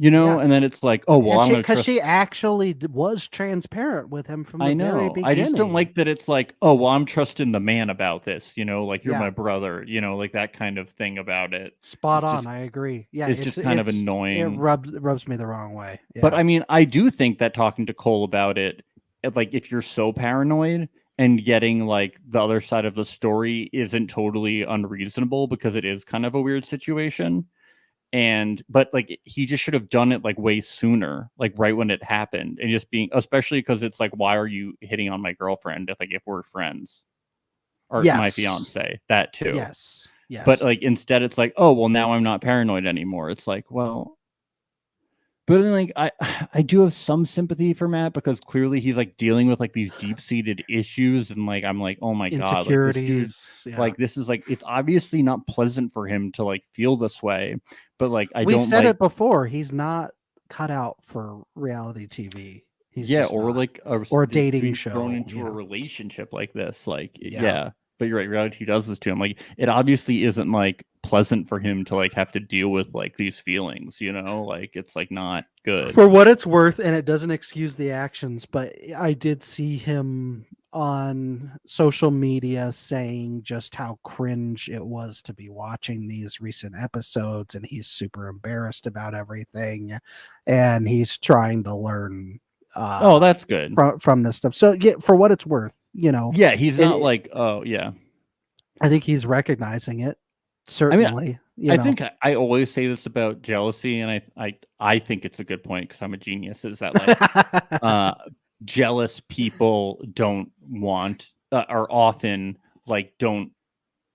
You know, Yeah. and then it's like, oh, well, I'm going to Because trust. she actually was transparent with him from the I very know. beginning. I just don't like that it's like, oh, well, I'm trusting the man about this, you know, like you're Yeah. my brother, you know, like that kind of thing about it. Spot It's on. just- I agree. Yeah, it's just kind of annoying. It rubs me the wrong way. Yeah. But I mean, I do think that talking to Cole about it, like if you're so paranoid and getting like the other side of the story isn't totally unreasonable because it is kind of a weird situation. But like he just should have done it like way sooner, like right when it happened, and just being, especially because it's like, why are you hitting on my girlfriend if we're friends, or my Yes. fiance? That too. yes. But like instead, it's like, oh well, now I'm not paranoid anymore. It's like, well, but then like I do have some sympathy for Matt because clearly he's like dealing with like these deep seated issues, and like I'm like, oh my god, like, this dude, Insecurities. Yeah. like this is like, it's obviously not pleasant for him to like feel this way, but like We've don't said like, it before. He's not cut out for reality TV. He's yeah, just or not. like Or a dating being show, thrown into you a know? relationship like this, like Yeah. yeah. But you're right, reality does this to him. Like it obviously isn't like pleasant for him to like have to deal with like these feelings, you know, like it's like not good. For what it's worth, and it doesn't excuse the actions, but I did see him on social media saying just how cringe it was to be watching these recent episodes, and he's super embarrassed about everything, and he's trying to learn Oh, that's good. from this stuff. So yeah, for what it's worth, you know, Yeah, he's And not it- like, oh yeah. I think he's recognizing it. Certainly, you I know. think I always say this about jealousy, and I think it's a good point because I'm a genius. Is that like jealous people don't want are often like don't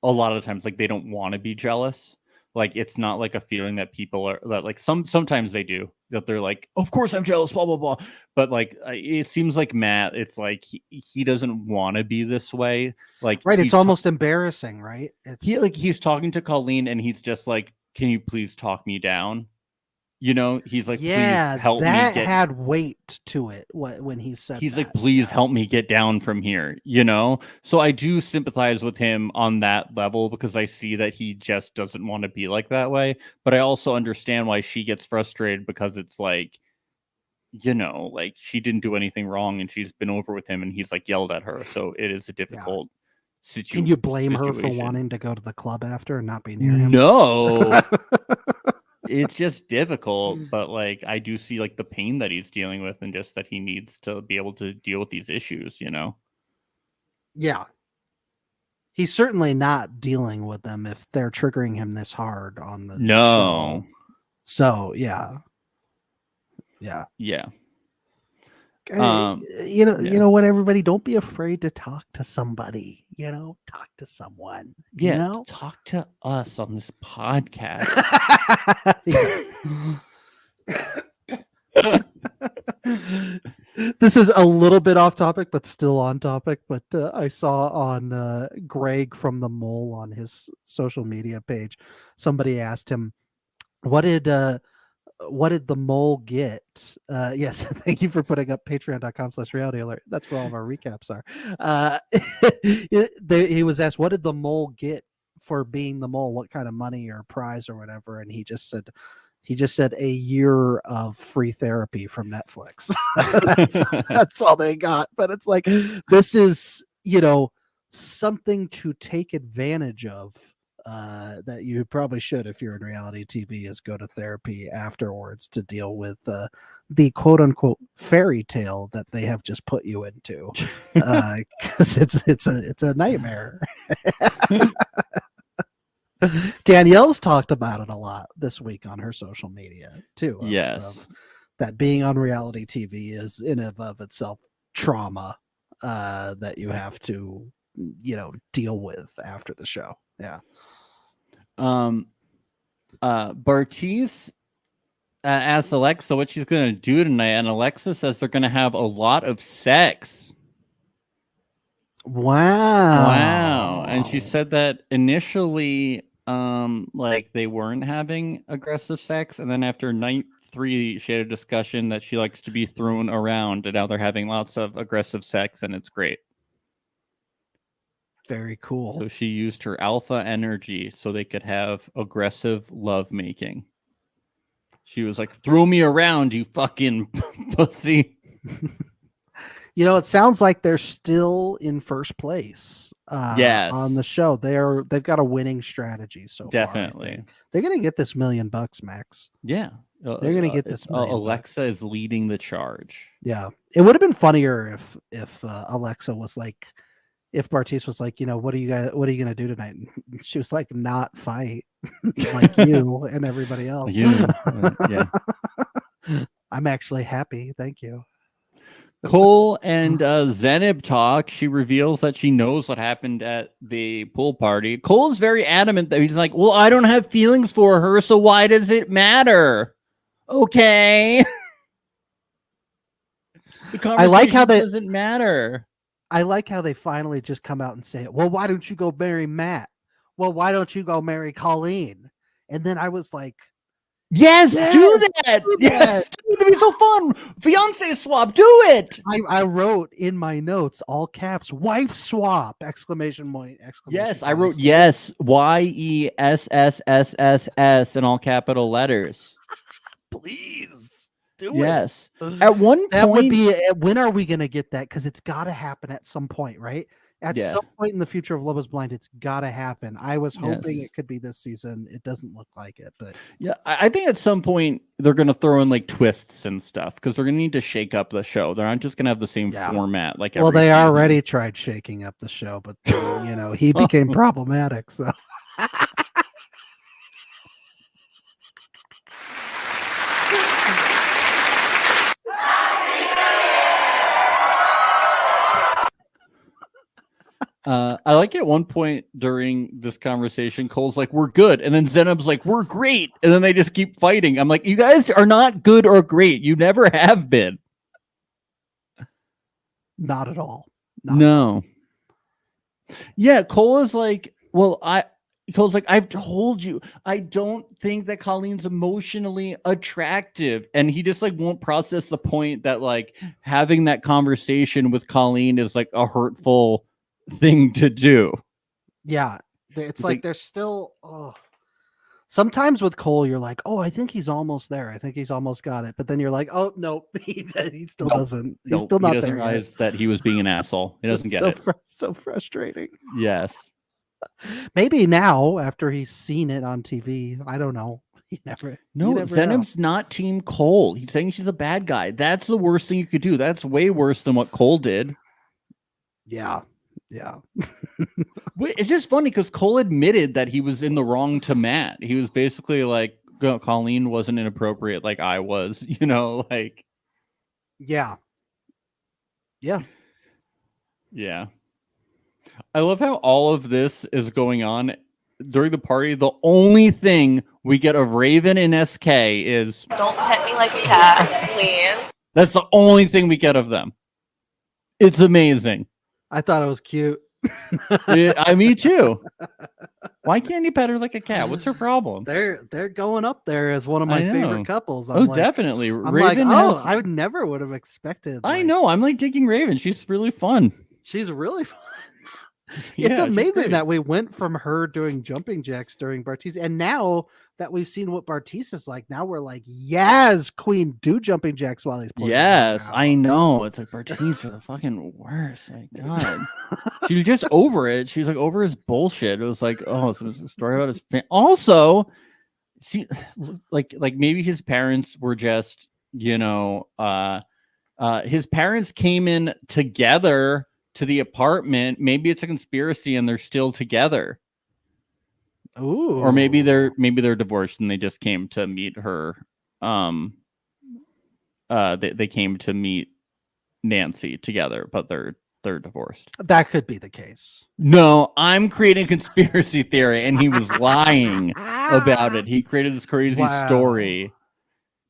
a lot of the times like they don't want to be jealous. Like it's not like a feeling that people are that like sometimes they do, that they're like, of course I'm jealous, blah blah blah. But like it seems like Matt, it's like he doesn't want to be this way. Like Right, he's it's almost embarrassing, right? It's, he's talking to Colleen and he's just like, can you please talk me down? You know, he's like, yeah, please help me that get. had weight to it when he said He's that. like, please Yeah. help me get down from here, you know? So I do sympathize with him on that level because I see that he just doesn't want to be like that way. But I also understand why she gets frustrated because it's like, you know, like she didn't do anything wrong and she's been over with him and he's like yelled at her. So it is a difficult situation. Can you blame her for wanting to go to the club after and not be near him? No. It's just difficult, but like I do see like the pain that he's dealing with and just that he needs to be able to deal with these issues, you know? Yeah. He's certainly not dealing with them if they're triggering him this hard on the No. show. So yeah. Yeah. Yeah. You know what, everybody, don't be afraid to talk to somebody. Talk to someone. Yeah. You know? Talk to us on this podcast. This is a little bit off topic, but still on topic. But I saw on Greg from the Mole on his social media page, somebody asked him, what did the Mole get? Yes, thank you for putting up patreon.com/reality alert. That's where all of our recaps are. He was asked, what did the Mole get for being the Mole? What kind of money or prize or whatever? And he just said a year of free therapy from Netflix. that's all they got. But it's like, this is, something to take advantage of, that you probably should, if you're in reality TV, is go to therapy afterwards to deal with the quote unquote fairy tale that they have just put you into. Because it's a nightmare. Danielle's talked about it a lot this week on her social media too. Yes. That being on reality TV is in and of itself trauma that you have to, deal with after the show. Yeah. Bartiz asked Alexa what she's going to do tonight, and Alexa says they're going to have a lot of sex. Wow. And she said that initially, like, they weren't having aggressive sex, and then after night 3, she had a discussion that she likes to be thrown around, and now they're having lots of aggressive sex, and it's great. Very cool. So she used her alpha energy so they could have aggressive love making. She was like, throw me around, you fucking pussy. It sounds like they're still in first place. Yes. On the show. They've got a winning strategy so Definitely. far. I think. They're gonna get this $1 million, Max. Yeah. They're gonna get this $1 million. Alexa is leading the charge. Yeah. It would have been funnier if Alexa was like, if Bartiz was like, what are you gonna do tonight? And she was like, not fight like you and everybody else. Yeah. I'm actually happy. Thank you. Cole and Zenib talk. She reveals that she knows what happened at the pool party. Cole is very adamant that he's like, well, I don't have feelings for her, so why does it matter? Okay. The conversation doesn't matter. I like how they finally just come out and say it. Well, why don't you go marry Matt? Well, why don't you go marry Colleen? And then I was like, Yes, do that. Yes, it'd be so fun. Fiance swap, do it. I wrote in my notes, all caps, wife swap! Exclamation point! Yes, I wrote yes, YESSSSS in all capital letters. Please do yes. it. At one That point, would be. When are we gonna get that? Because it's got to happen at some point, right? At some point in the future of Love Is Blind, it's got to happen. I was hoping it could be this season. It doesn't look like it, but yeah, I think at some point they're going to throw in like twists and stuff because they're going to need to shake up the show. They're not just going to have the same format. Like, well, they already tried shaking up the show, but he became problematic. So. I like at one point during this conversation, Cole's like, we're good. And then Zenob's like, we're great. And then they just keep fighting. I'm like, you guys are not good or great. You never have been. Not at all. No. Yeah, Cole is like, Cole's like, I've told you, I don't think that Colleen's emotionally attractive. And he just like won't process the point that like having that conversation with Colleen is like a hurtful thing to do. Yeah, it's like there's still sometimes with Cole you're like, oh, I think he's almost there, I think he's almost got it, but then you're like, oh no, he still doesn't. He's still not there. He doesn't realize that he was being an asshole. He doesn't get it. So frustrating. Yes. Maybe now after he's seen it on TV, I don't know. Zenob's not Team Cole. He's saying she's a bad guy. That's the worst thing you could do. That's way worse than what Cole did. Yeah. Yeah. It's just funny because Cole admitted that he was in the wrong to Matt. He was basically like, Colleen wasn't inappropriate like I was, like. Yeah. Yeah. Yeah. I love how all of this is going on during the party. The only thing we get of Raven and SK is, Don't pet me like a cat, please. that's the only thing we get of them. It's amazing. I thought it was cute. Me too. Why can't you pet her like a cat? What's her problem? They're going up there as one of my I know. favorite couples. Definitely. I'm Raven like, has- I would never would have expected. I know. I'm like digging Raven. She's really fun. She's really fun. Yeah, It's she's amazing great. that we went from her doing jumping jacks during Bartiz, and now that we've seen what Bartiz is like, now we're like, yes, Queen, do jumping jacks while he's putting her Yes, out. I know. It's like Bartiz are the fucking worst. My God. She was just over it. She was like over his bullshit. It was like, oh, so it's a story about his also, see, like maybe his parents were just, his parents came in together to the apartment. Maybe it's a conspiracy and they're still together. Ooh. Or maybe they're divorced and they just came to meet her. They came to meet Nancy together, but they're divorced. That could be the case. No, I'm creating a conspiracy theory, and he was lying about it. He created this crazy Wow. story.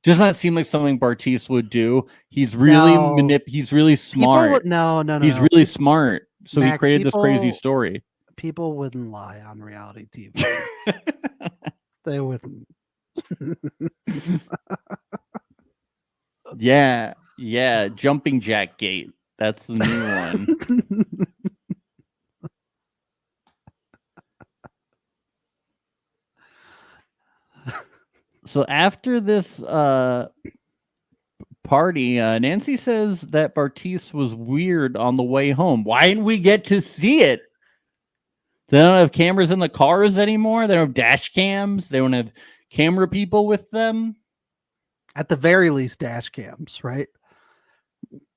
Does not seem like something Bartiz would do. He's really No. he's really smart. No. He's really smart. So he Max, created this crazy people- story. People wouldn't lie on reality TV. They wouldn't. Yeah, Jumping Jack Gate. That's the new one. So after this party, Nancy says that Bartiz was weird on the way home. Why didn't we get to see it? They don't have cameras in the cars anymore. They don't have dash cams. They don't have camera people with them. At the very least, dash cams, right?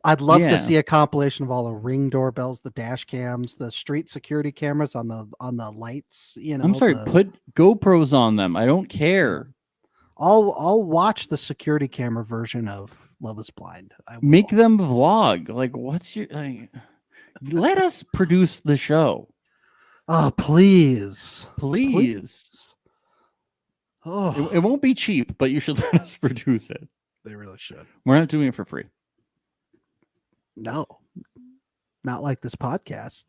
I'd love Yeah. to see a compilation of all the Ring doorbells, the dash cams, the street security cameras on the lights. I'm sorry, put GoPros on them. I don't care. I'll watch the security camera version of Love Is Blind. I will. Make them vlog. Like, what's your? Let us produce the show, Oh, please. please. Oh, It won't be cheap, but you should let us produce it. they really should. We're not doing it for free. No, not like this podcast.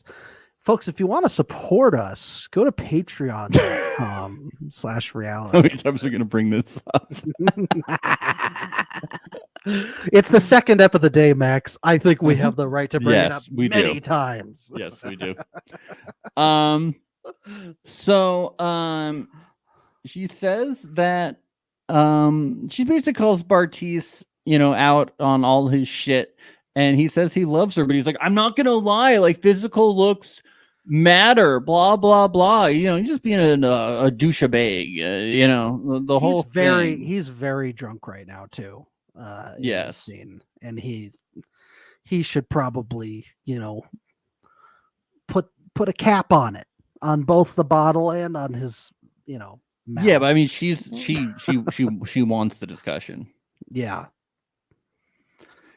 Folks, if you want to support us, go to patreon.com/reality. How many times are we going to bring this up? It's the second ep of the day, Max. I think we have the right to bring it up Yes, we many do. times. Yes, we do. She says that she basically calls Bartiz, out on all his shit, and he says he loves her, but he's like, I'm not gonna lie, like physical looks matter, blah blah blah. He's just being a douchebag. The whole thing. He's very drunk right now too. In Yes. this scene, and he should probably put a cap on it, on both the bottle and on his mouth. Yeah, but I mean, she wants the discussion. Yeah.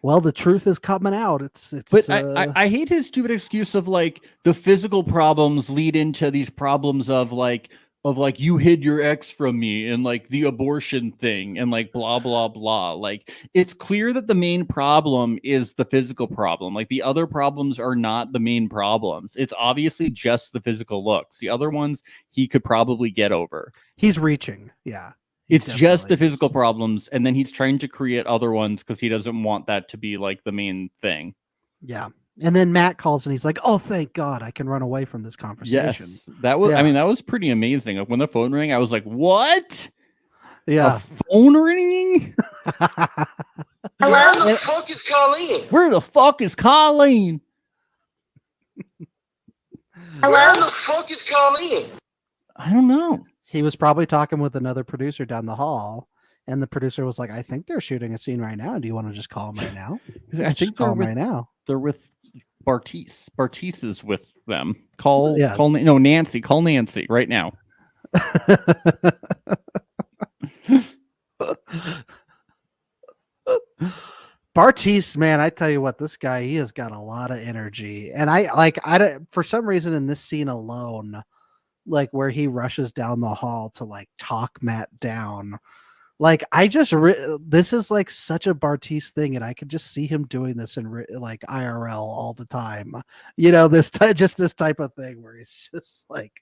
Well, the truth is coming out. It's But I hate his stupid excuse of like the physical problems lead into these problems of like you hid your ex from me and like the abortion thing and like blah blah blah. Like it's clear that the main problem is the physical problem. Like the other problems are not the main problems. It's obviously just the physical looks. The other ones he could probably get over. he's reaching. Yeah. He It's just the definitely physical is. problems, and then he's trying to create other ones because he doesn't want that to be like the main thing. Yeah. And then Matt calls and he's like, "Oh, thank God, I can run away from this conversation." Yes, that was. Yeah. I mean, that was pretty amazing. Like when the phone rang, I was like, "What? Yeah. A phone ringing? Hello? Where the fuck is Colleen? Where the fuck is Colleen?" Where Hello? the fuck is Colleen? I don't know. He was probably talking with another producer down the hall, and the producer was like, "I think they're shooting a scene right now. Do you want to just call him right now?" I think call they're him with, right now. they're with Bartiz. Bartiz is with them. Call Yeah. Nancy. Call Nancy right now. Bartise, man, I tell you what, this guy, he has got a lot of energy. And I don't, for some reason in this scene alone, like where he rushes down the hall to like talk Matt down, like I just, this is like such a Bartise thing. And I could just see him doing this in like IRL all the time. You know, just this type of thing where he's just like,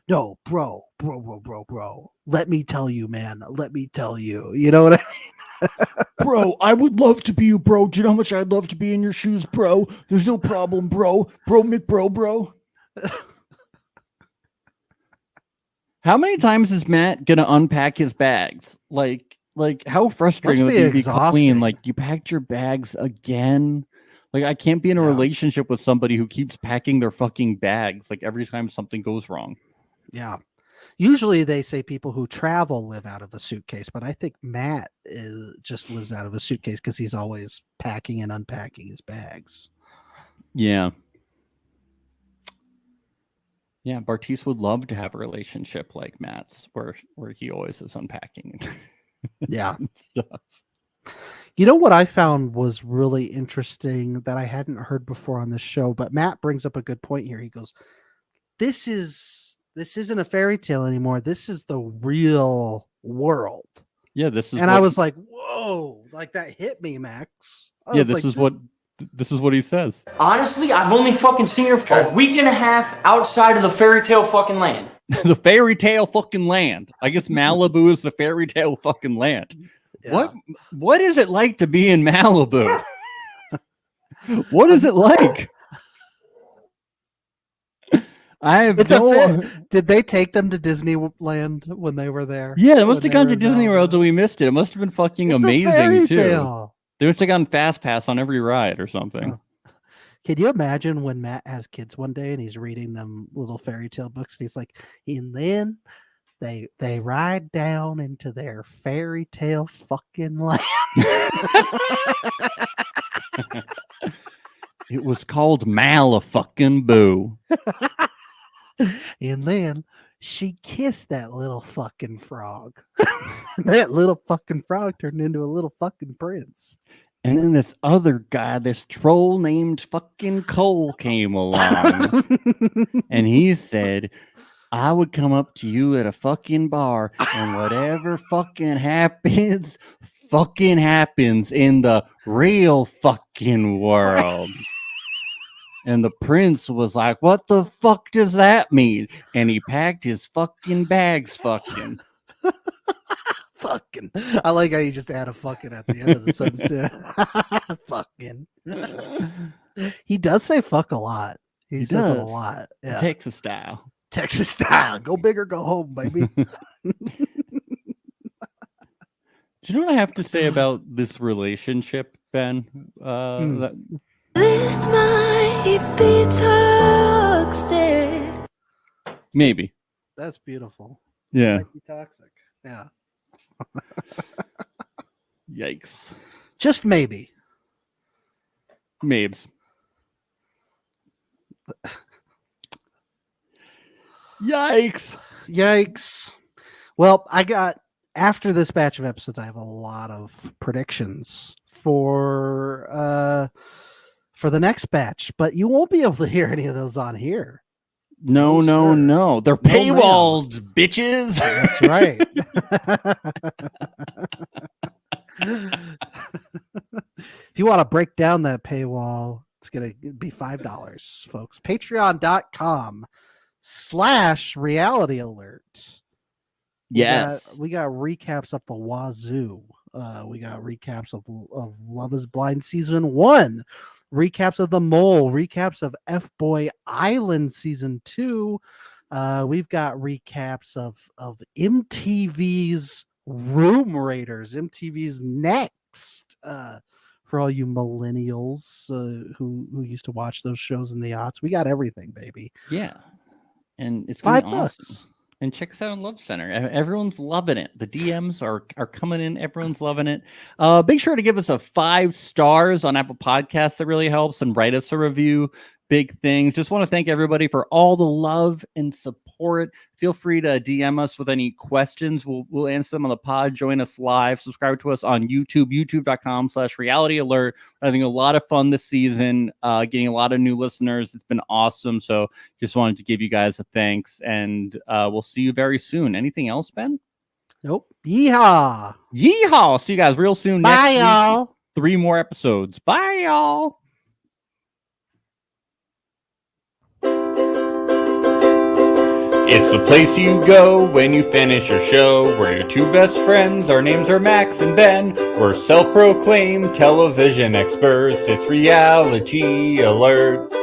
no, bro. Let me tell you, man. Let me tell you. You know what I mean? Bro, I would love to be you, bro. Do you know how much I'd love to be in your shoes, bro? There's no problem, bro. Bro. How many times is Matt gonna unpack his bags? Like how frustrating would it be clean? Like, you packed your bags again? Like, I can't be in a relationship with somebody who keeps packing their fucking bags like every time something goes wrong. Yeah. Usually they say people who travel live out of a suitcase, but I think Matt just lives out of a suitcase because he's always packing and unpacking his bags. Yeah. Yeah, Bartise would love to have a relationship like Matt's where he always is unpacking. Yeah. Stuff. You know what I found was really interesting that I hadn't heard before on this show, but Matt brings up a good point here. He goes, this isn't a fairy tale anymore. This is the real world. Yeah, this is. And I was like, whoa, like that hit me, Max. Yeah, this is what he says. Honestly, I've only fucking seen her for a week and a half outside of the fairy tale fucking land. The fairy tale fucking land. I guess Malibu is the fairy tale fucking land. Yeah. What is it like to be in Malibu? What is it like? I have Did they take them to Disneyland when they were there? Yeah, they must have gone to Disney World, so we missed it. It must have been fucking amazing too. Tale. They must have gotten Fast Pass on every ride or something. Can you imagine when Matt has kids one day and he's reading them little fairy tale books? And he's like, and then they ride down into their fairy tale fucking land. It was called Malifucking Boo. And then she kissed that little fucking frog. That little fucking frog turned into a little fucking prince. And then this other guy, this troll named fucking Cole, came along. And he said, I would come up to you at a fucking bar, and whatever fucking happens in the real fucking world. And the prince was like, what the fuck does that mean? And he packed his fucking bags fucking. Fucking. I like how you just add a fucking at the end of the sentence too. Fucking. He does say fuck a lot. He says it a lot. Yeah. Texas style. Texas style. Go big or go home, baby. Do you know what I have to say about this relationship, Ben? This might be toxic. Maybe. That's beautiful. Yeah. Might be toxic. Yeah. Yikes. Just maybe. Mabes. Yikes. Yikes. Well, after this batch of episodes, I have a lot of predictions for the next batch, but you won't be able to hear any of those on here. No. They're paywalled, bitches. That's right. If you want to break down that paywall, it's going to be $5, folks. Patreon.com/reality alert. Yes. We got recaps up the wazoo. We got recaps of Love is Blind Season 1, recaps of The Mole, recaps of F-Boy Island Season 2. We've got recaps of MTV's Room Raiders, MTV's Next, for all you millennials who used to watch those shows in the aughts. We got everything, baby. Yeah. And it's going to be $5. awesome. And check us out on Love Center. Everyone's loving it. The DMs are coming in. Everyone's loving it. Make sure to give us a 5 stars on Apple Podcasts. That really helps. And write us a review. big things. Just want to thank everybody for all the love and support. Feel free to DM us with any questions. We'll answer them on the pod. Join us live. Subscribe to us on YouTube, youtube.com/reality alert. Having a lot of fun this season, getting a lot of new listeners. It's been awesome. So just wanted to give you guys a thanks, and we'll see you very soon. Anything else, Ben? Nope. Yeehaw. Yeehaw. See you guys real soon. Bye, next week. y'all. 3 more episodes. Bye, y'all. It's the place you go when you finish your show. We're your 2 best friends. Our names are Max and Ben. We're self-proclaimed television experts. It's Reality Alert.